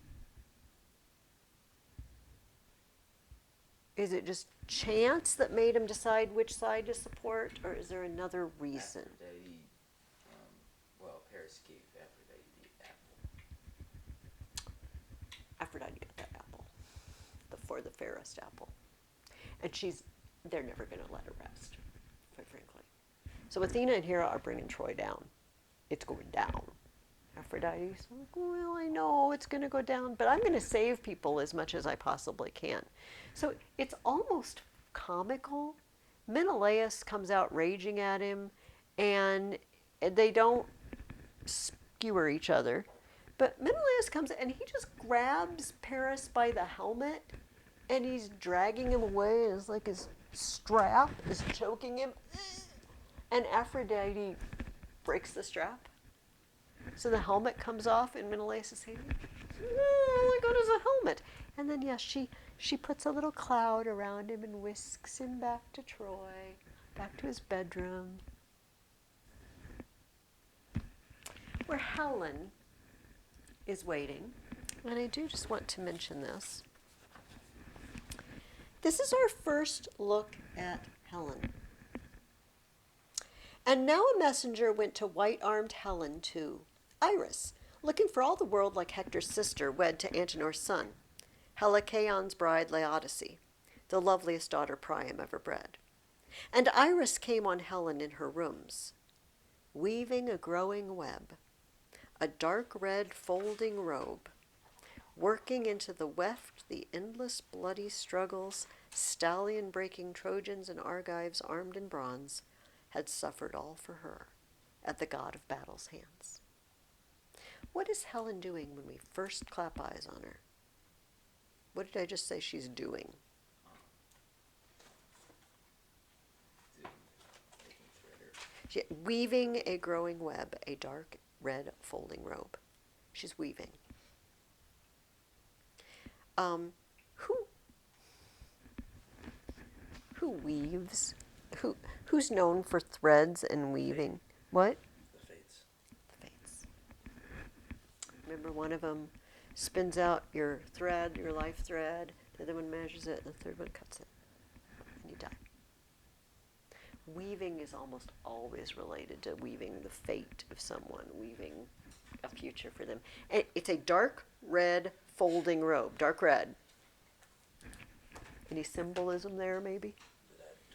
Is it just chance that made him decide which side to support, or is there another reason? Aphrodite, Paris gave Aphrodite the apple. Aphrodite got that apple, the fairest apple. And they're never going to let her rest, quite frankly. So Athena and Hera are bringing Troy down. It's going down. Aphrodite's like, well, I know it's going to go down, but I'm going to save people as much as I possibly can. So it's almost comical. Menelaus comes out raging at him, and they don't skewer each other. But Menelaus comes and he just grabs Paris by the helmet, and he's dragging him away, and it's like his strap is choking him. And Aphrodite breaks the strap. So the helmet comes off in Menelaus' hand. Oh my God, it's a helmet. And then, yes, she puts a little cloud around him and whisks him back to Troy, back to his bedroom, where Helen is waiting. And I do just want to mention this. This is our first look at Helen. And now a messenger went to white-armed Helen too, Iris, looking for all the world like Hector's sister wed to Antenor's son, Helicaon's bride Laodice, the loveliest daughter Priam ever bred. And Iris came on Helen in her rooms, weaving a growing web, a dark red folding robe, working into the weft the endless bloody struggles, stallion-breaking Trojans and Argives armed in bronze had suffered all for her at the god of battle's hands. What is Helen doing when we first clap eyes on her? What did I just say she's doing? Making thread or Weaving a growing web, a dark red folding robe. She's weaving. Who weaves? Who's known for threads and weaving? What? the fates. The fates. Remember, one of them spins out your thread, your life thread. The other one measures it, and the third one cuts it, and you die. Weaving is almost always related to weaving the fate of someone, weaving a future for them. And it's a dark red folding robe, dark red. Any symbolism there, maybe?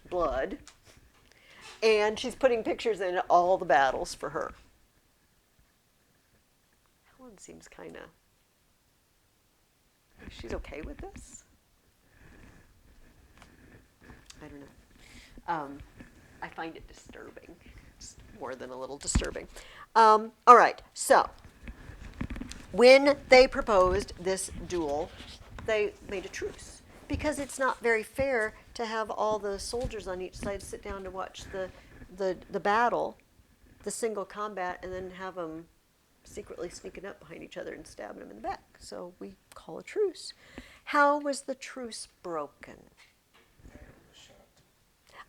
Blood. And she's putting pictures in all the battles for her. Helen seems kind of, she's okay with this? I don't know. I find it disturbing. It's more than a little disturbing. All right, so when they proposed this duel, they made a truce because it's not very fair to have all the soldiers on each side sit down to watch the battle, the single combat, and then have them secretly sneaking up behind each other and stabbing them in the back. So we call a truce. How was the truce broken?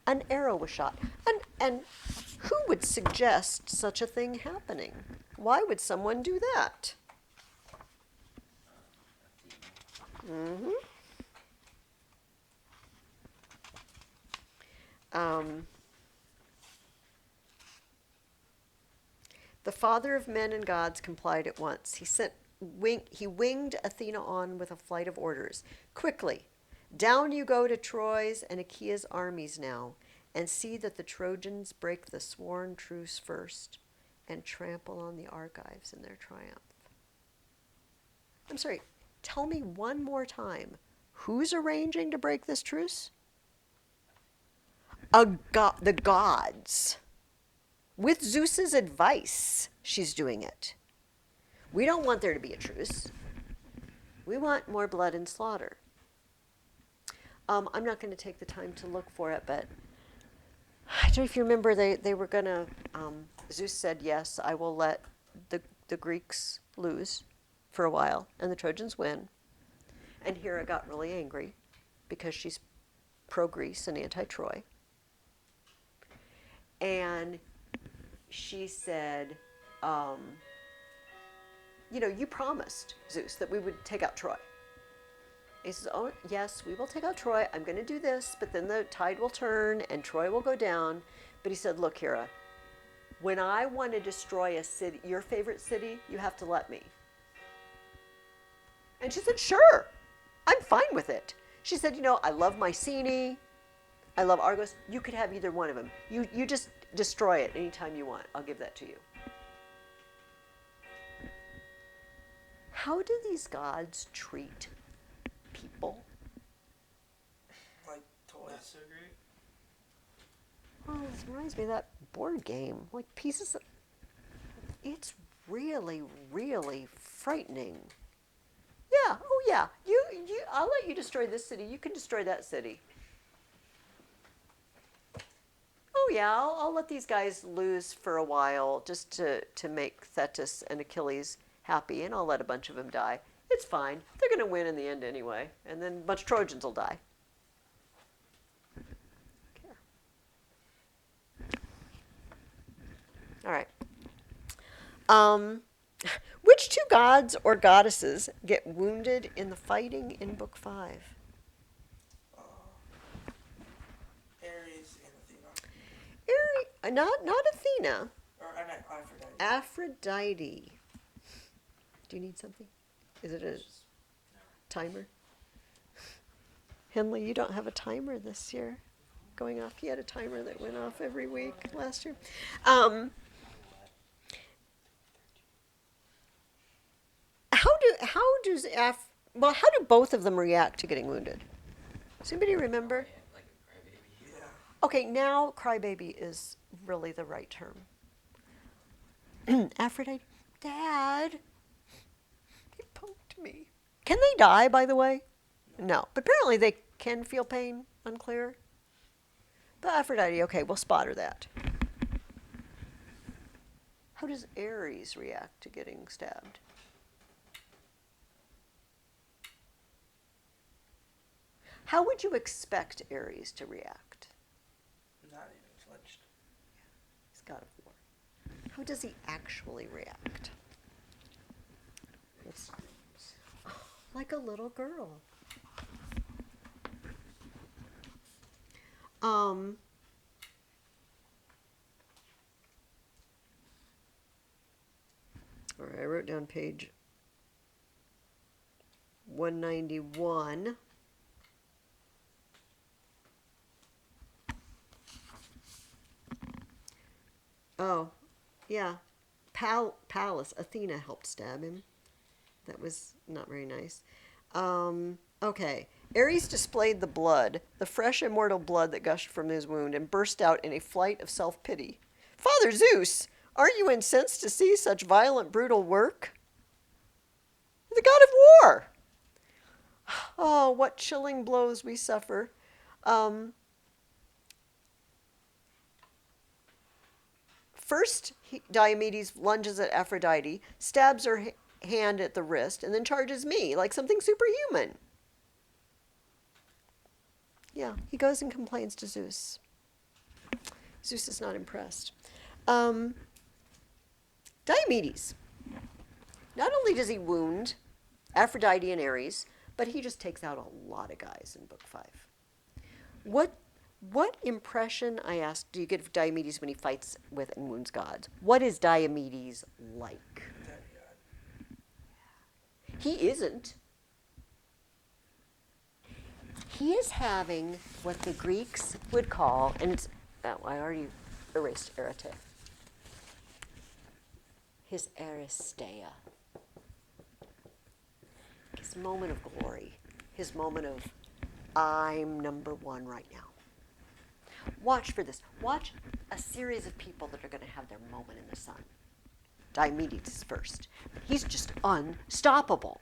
An arrow was shot. And who would suggest such a thing happening? Why would someone do that? Mm-hmm. The father of men and gods complied at once. He winged Athena on with a flight of orders. Quickly, down you go to Troy's and Achaea's armies now, and see that the Trojans break the sworn truce first and trample on the Argives in their triumph. I'm sorry, tell me one more time. Who's arranging to break this truce? The gods. With Zeus's advice, she's doing it. We don't want there to be a truce. We want more blood and slaughter. I'm not going to take the time to look for it, but I don't know if you remember, they were going to, Zeus said, yes, I will let the Greeks lose for a while, and the Trojans win. And Hera got really angry because she's pro-Greece and anti-Troy. And she said, you promised, Zeus, that we would take out Troy. He says, oh, yes, we will take out Troy. I'm going to do this, but then the tide will turn and Troy will go down. But he said, look, Hera, when I want to destroy a city, your favorite city, you have to let me. And she said, sure, I'm fine with it. She said, I love Mycenae. I love Argos. You could have either one of them. You just destroy it anytime you want. I'll give that to you. How do these gods treat people? Like toys. Not so great. Well, this reminds me of that board game. Like pieces of... It's really, really frightening. Yeah, oh yeah. I'll let you destroy this city. You can destroy that city. Oh yeah, I'll let these guys lose for a while just to make Thetis and Achilles happy, and I'll let a bunch of them die. It's fine. They're going to win in the end anyway, and then a bunch of Trojans will die. Okay. All right. Which two gods or goddesses get wounded in the fighting in Book 5? Ares and Athena. Not Athena. Or Aphrodite. Aphrodite. Do you need something? Is it a timer? Henley, you don't have a timer this year going off. He had a timer that went off every week last year. How do both of them react to getting wounded? Does anybody remember? Like a crybaby. Yeah. Okay, now crybaby is really the right term. Aphrodite, Dad, they poked me. Can they die, by the way? No. No, but apparently they can feel pain. Unclear. But Aphrodite, okay, we'll spot her that. How does Aries react to getting stabbed? How would you expect Aries to react? Not even flinched. He's God of War. How does he actually react? It's like a little girl. All right, I wrote down page 191. Oh, yeah. Pallas, Athena helped stab him. That was not very nice. Okay. Ares displayed the blood, the fresh immortal blood that gushed from his wound, and burst out in a flight of self-pity. Father Zeus, aren't you incensed to see such violent, brutal work? The god of war! Oh, what chilling blows we suffer. First, Diomedes lunges at Aphrodite, stabs her hand at the wrist, and then charges me like something superhuman. Yeah, he goes and complains to Zeus. Zeus is not impressed. Diomedes. Not only does he wound Aphrodite and Ares, but he just takes out a lot of guys in Book 5. What impression, I asked, do you get of Diomedes when he fights with and wounds gods? What is Diomedes like? He isn't. He is having what the Greeks would call, and it's, oh, I already erased arete. His aristeia. His moment of glory. His moment of, I'm number one right now. Watch for this. Watch a series of people that are going to have their moment in the sun. Diomedes is first. He's just unstoppable.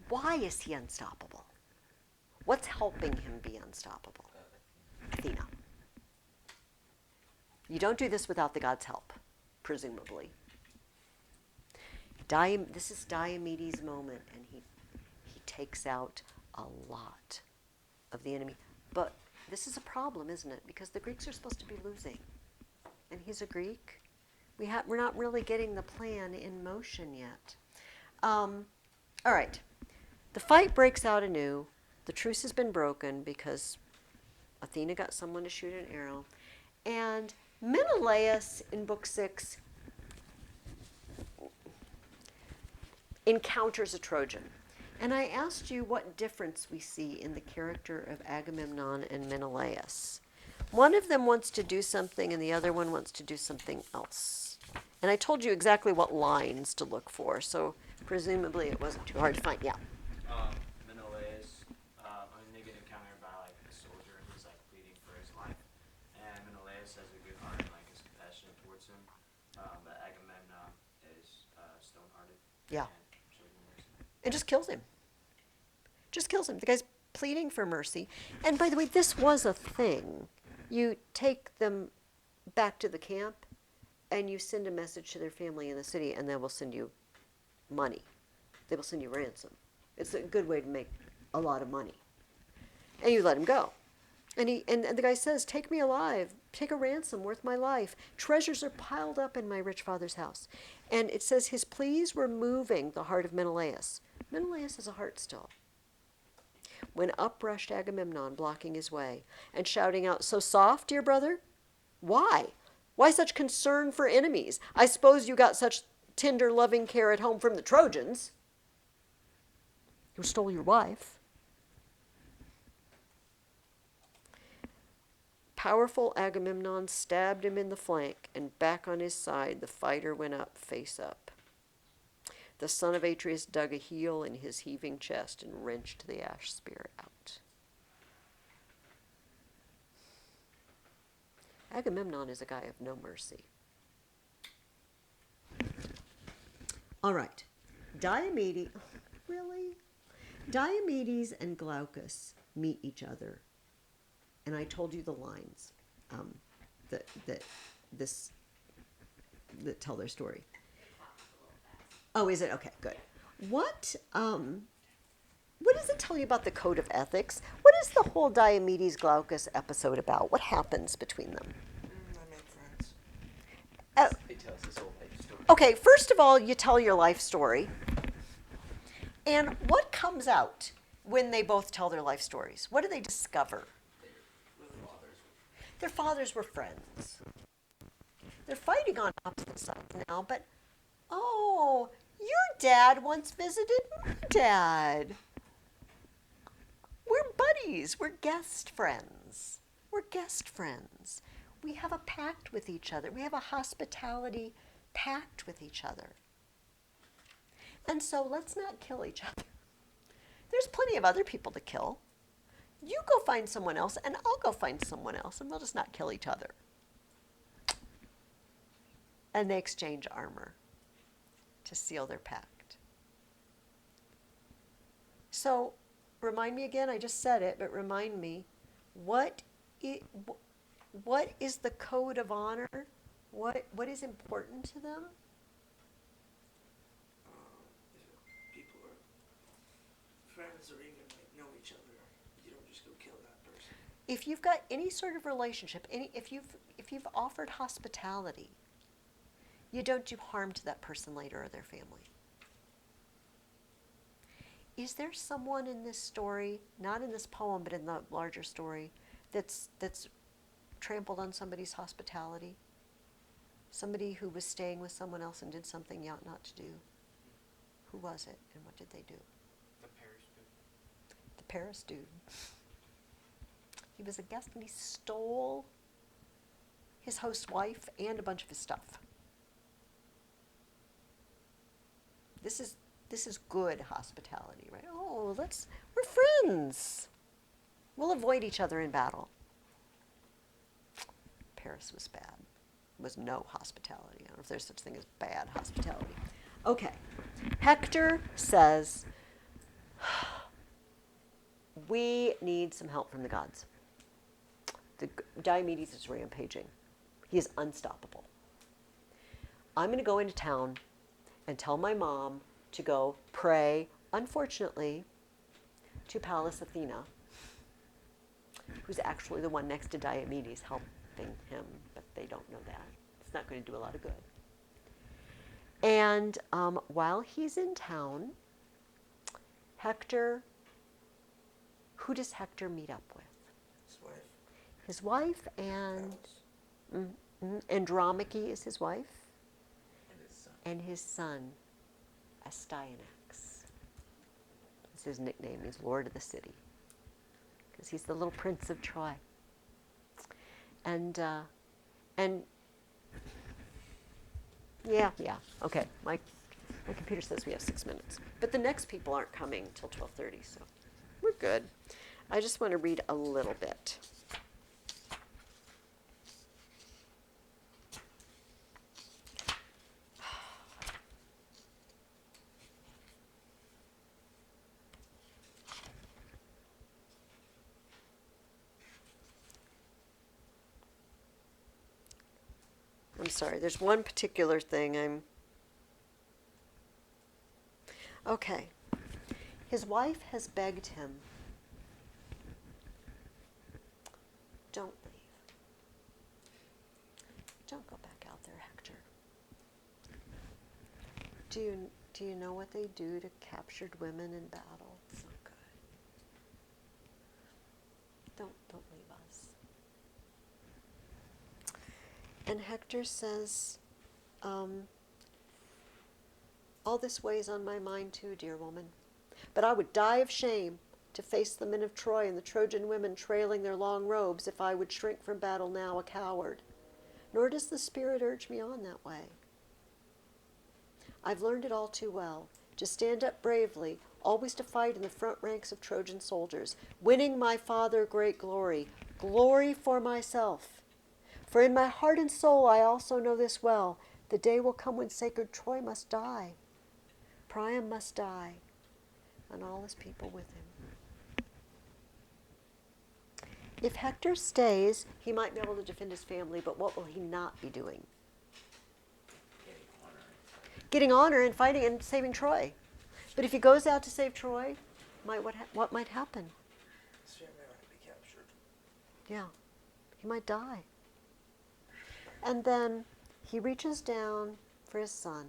Why is he unstoppable? What's helping him be unstoppable? Athena. You don't do this without the gods' help, presumably. This is Diomedes' moment, and he takes out a lot of the enemy. But this is a problem, isn't it? Because the Greeks are supposed to be losing. And he's a Greek. We're not really getting the plan in motion yet. All right. The fight breaks out anew. The truce has been broken because Athena got someone to shoot an arrow. And Menelaus in Book 6 encounters a Trojan. And I asked you what difference we see in the character of Agamemnon and Menelaus. One of them wants to do something and the other one wants to do something else. And I told you exactly what lines to look for, so presumably it wasn't too hard to find. Yeah. Menelaus, they get encountered by like a soldier and he's like pleading for his life. And Menelaus has a good heart and like is compassionate towards him. But Agamemnon is stone-hearted. Yeah. And shows no mercy. And just kills him. Just kills him. The guy's pleading for mercy. And by the way, this was a thing. You take them back to the camp and you send a message to their family in the city and they will send you money. They will send you ransom. It's a good way to make a lot of money. And you let him go. And the guy says, take me alive. Take a ransom worth my life. Treasures are piled up in my rich father's house. And it says his pleas were moving the heart of Menelaus. Menelaus has a heart still. When up rushed Agamemnon, blocking his way, and shouting out, so soft, dear brother? Why? Why such concern for enemies? I suppose you got such tender, loving care at home from the Trojans, who stole your wife. Powerful Agamemnon stabbed him in the flank, and back on his side the fighter went up, face up. The son of Atreus dug a heel in his heaving chest and wrenched the ash spear out. Agamemnon is a guy of no mercy. All right. Diomedes, really? Diomedes and Glaucus meet each other, and I told you the lines that this that tell their story. Oh, is it okay? Good. What does it tell you about the code of ethics? What is the whole Diomedes Glaucus episode about? What happens between them? I made friends. They tell us this whole life story. Okay, first of all, you tell your life story. And what comes out when they both tell their life stories? What do they discover? Their fathers were friends. They're fighting on opposite sides now, but oh, your dad once visited my dad. We're buddies. We're guest friends. We're guest friends. We have a pact with each other. We have a hospitality pact with each other. And so let's not kill each other. There's plenty of other people to kill. You go find someone else, and I'll go find someone else, and we'll just not kill each other. And they exchange armor to seal their pact. So, remind me again, I just said it, but remind me, what is the code of honor? What is important to them? If people are friends or even like know each other, you don't just go kill that person. If you've got any sort of relationship, if you've offered hospitality, you don't do harm to that person later or their family. Is there someone in this story, not in this poem, but in the larger story, that's trampled on somebody's hospitality? Somebody who was staying with someone else and did something you ought not to do? Who was it, and what did they do? The Paris dude. The Paris dude. He was a guest and he stole his host's wife and a bunch of his stuff. This is good hospitality, right? Oh, we're friends. We'll avoid each other in battle. Paris was bad. Was no hospitality. I don't know if there's such thing as bad hospitality. Okay. Hector says, we need some help from the gods. Diomedes is rampaging. He is unstoppable. I'm going to go into town and tell my mom to go pray, unfortunately, to Pallas Athena, who's actually the one next to Diomedes helping him, but they don't know that. It's not going to do a lot of good. And while he's in town, who does Hector meet up with? His wife. His wife and Pallas. Andromache is his wife, And his son. and his son, Astyanax. That's his nickname. He's Lord of the City, because he's the little prince of Troy. And yeah, okay. My computer says we have 6 minutes, but the next people aren't coming till 12:30, so we're good. I just want to read a little bit. I'm sorry, there's one particular thing Okay. His wife has begged him, don't leave. Don't go back out there, Hector. Do you know what they do to captured women in battle? It's not good. Don't leave us. And Hector says, all this weighs on my mind too, dear woman. But I would die of shame to face the men of Troy and the Trojan women trailing their long robes if I would shrink from battle now a coward. Nor does the Spirit urge me on that way. I've learned it all too well, to stand up bravely, always to fight in the front ranks of Trojan soldiers, winning my father great glory, glory for myself. For in my heart and soul I also know this well, the day will come when sacred Troy must die. Priam must die. and all his people with him. If Hector stays, he might be able to defend his family, but what will he not be doing? Getting honor and fighting and saving Troy. But if he goes out to save Troy, what might happen? His family might be captured. Yeah, he might die. And then he reaches down for his son,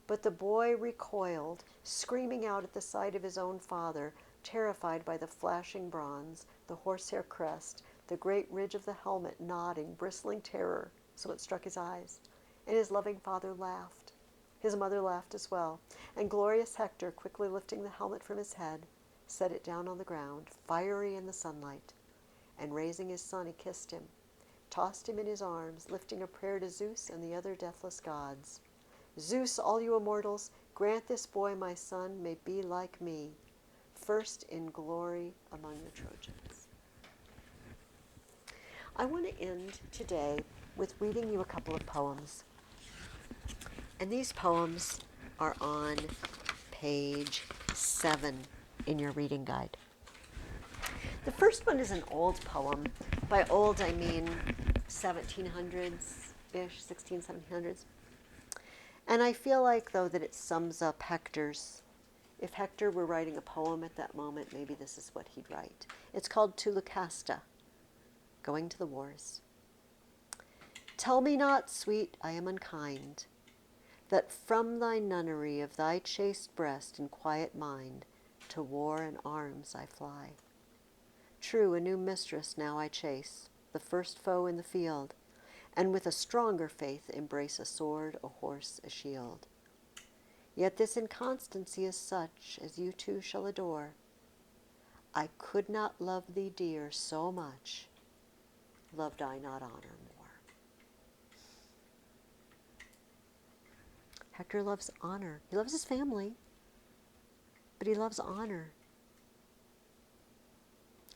but the boy recoiled, screaming out at the sight of his own father, terrified by the flashing bronze, the horsehair crest, the great ridge of the helmet nodding, bristling terror, so it struck his eyes. And his loving father laughed. His mother laughed as well, and glorious Hector, quickly lifting the helmet from his head, set it down on the ground, fiery in the sunlight. And raising his son, he kissed him, tossed him in his arms, lifting a prayer to Zeus and the other deathless gods. Zeus, all you immortals, grant this boy, my son, may be like me, first in glory among the Trojans. I want to end today with reading you a couple of poems. And these poems are on page 7 in your reading guide. The first one is an old poem. By old, I mean 1700s-ish, 1700s. And I feel like, though, that it sums up Hector's. If Hector were writing a poem at that moment, maybe this is what he'd write. It's called To Lucasta, Going to the Wars. Tell me not, sweet, I am unkind, that from thy nunnery of thy chaste breast and quiet mind to war and arms I fly. True, a new mistress now I chase, the first foe in the field, and with a stronger faith embrace a sword, a horse, a shield. Yet this inconstancy is such as you too shall adore. I could not love thee, dear, so much, loved I not honor more. Hector loves honor. He loves his family, but he loves honor.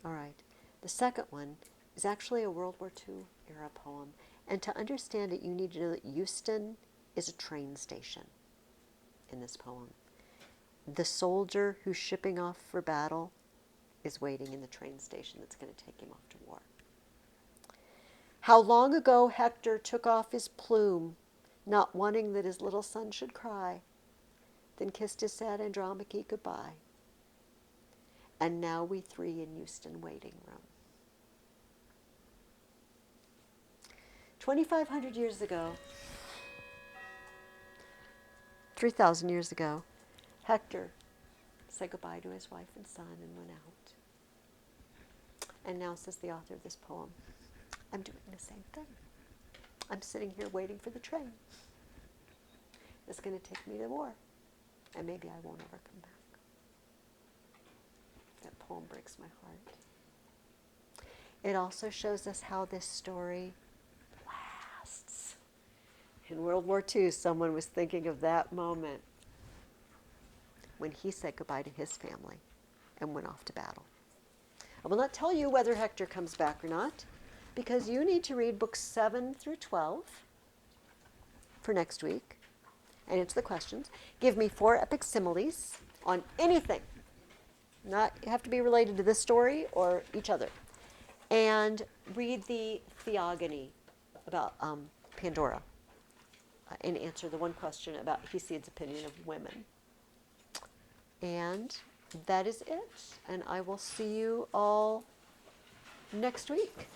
All right. The second one is actually a World War II era poem. And to understand it, you need to know that Euston is a train station in this poem. The soldier who's shipping off for battle is waiting in the train station that's going to take him off to war. How long ago Hector took off his plume, not wanting that his little son should cry, then kissed his sad Andromache goodbye. And now we three in Euston waiting room. 2,500 years ago, 3,000 years ago, Hector said goodbye to his wife and son and went out. And now, says the author of this poem, I'm doing the same thing. I'm sitting here waiting for the train. It's going to take me to war. And maybe I won't ever come back. That poem breaks my heart. It also shows us how this story lasts. In World War II, someone was thinking of that moment when he said goodbye to his family and went off to battle. I will not tell you whether Hector comes back or not, because you need to read books 7 through 12 for next week and answer the questions. Give me 4 epic similes on anything. Not have to be related to this story or each other. And read the Theogony about Pandora and answer the one question about Hesiod's opinion of women. And that is it. And I will see you all next week.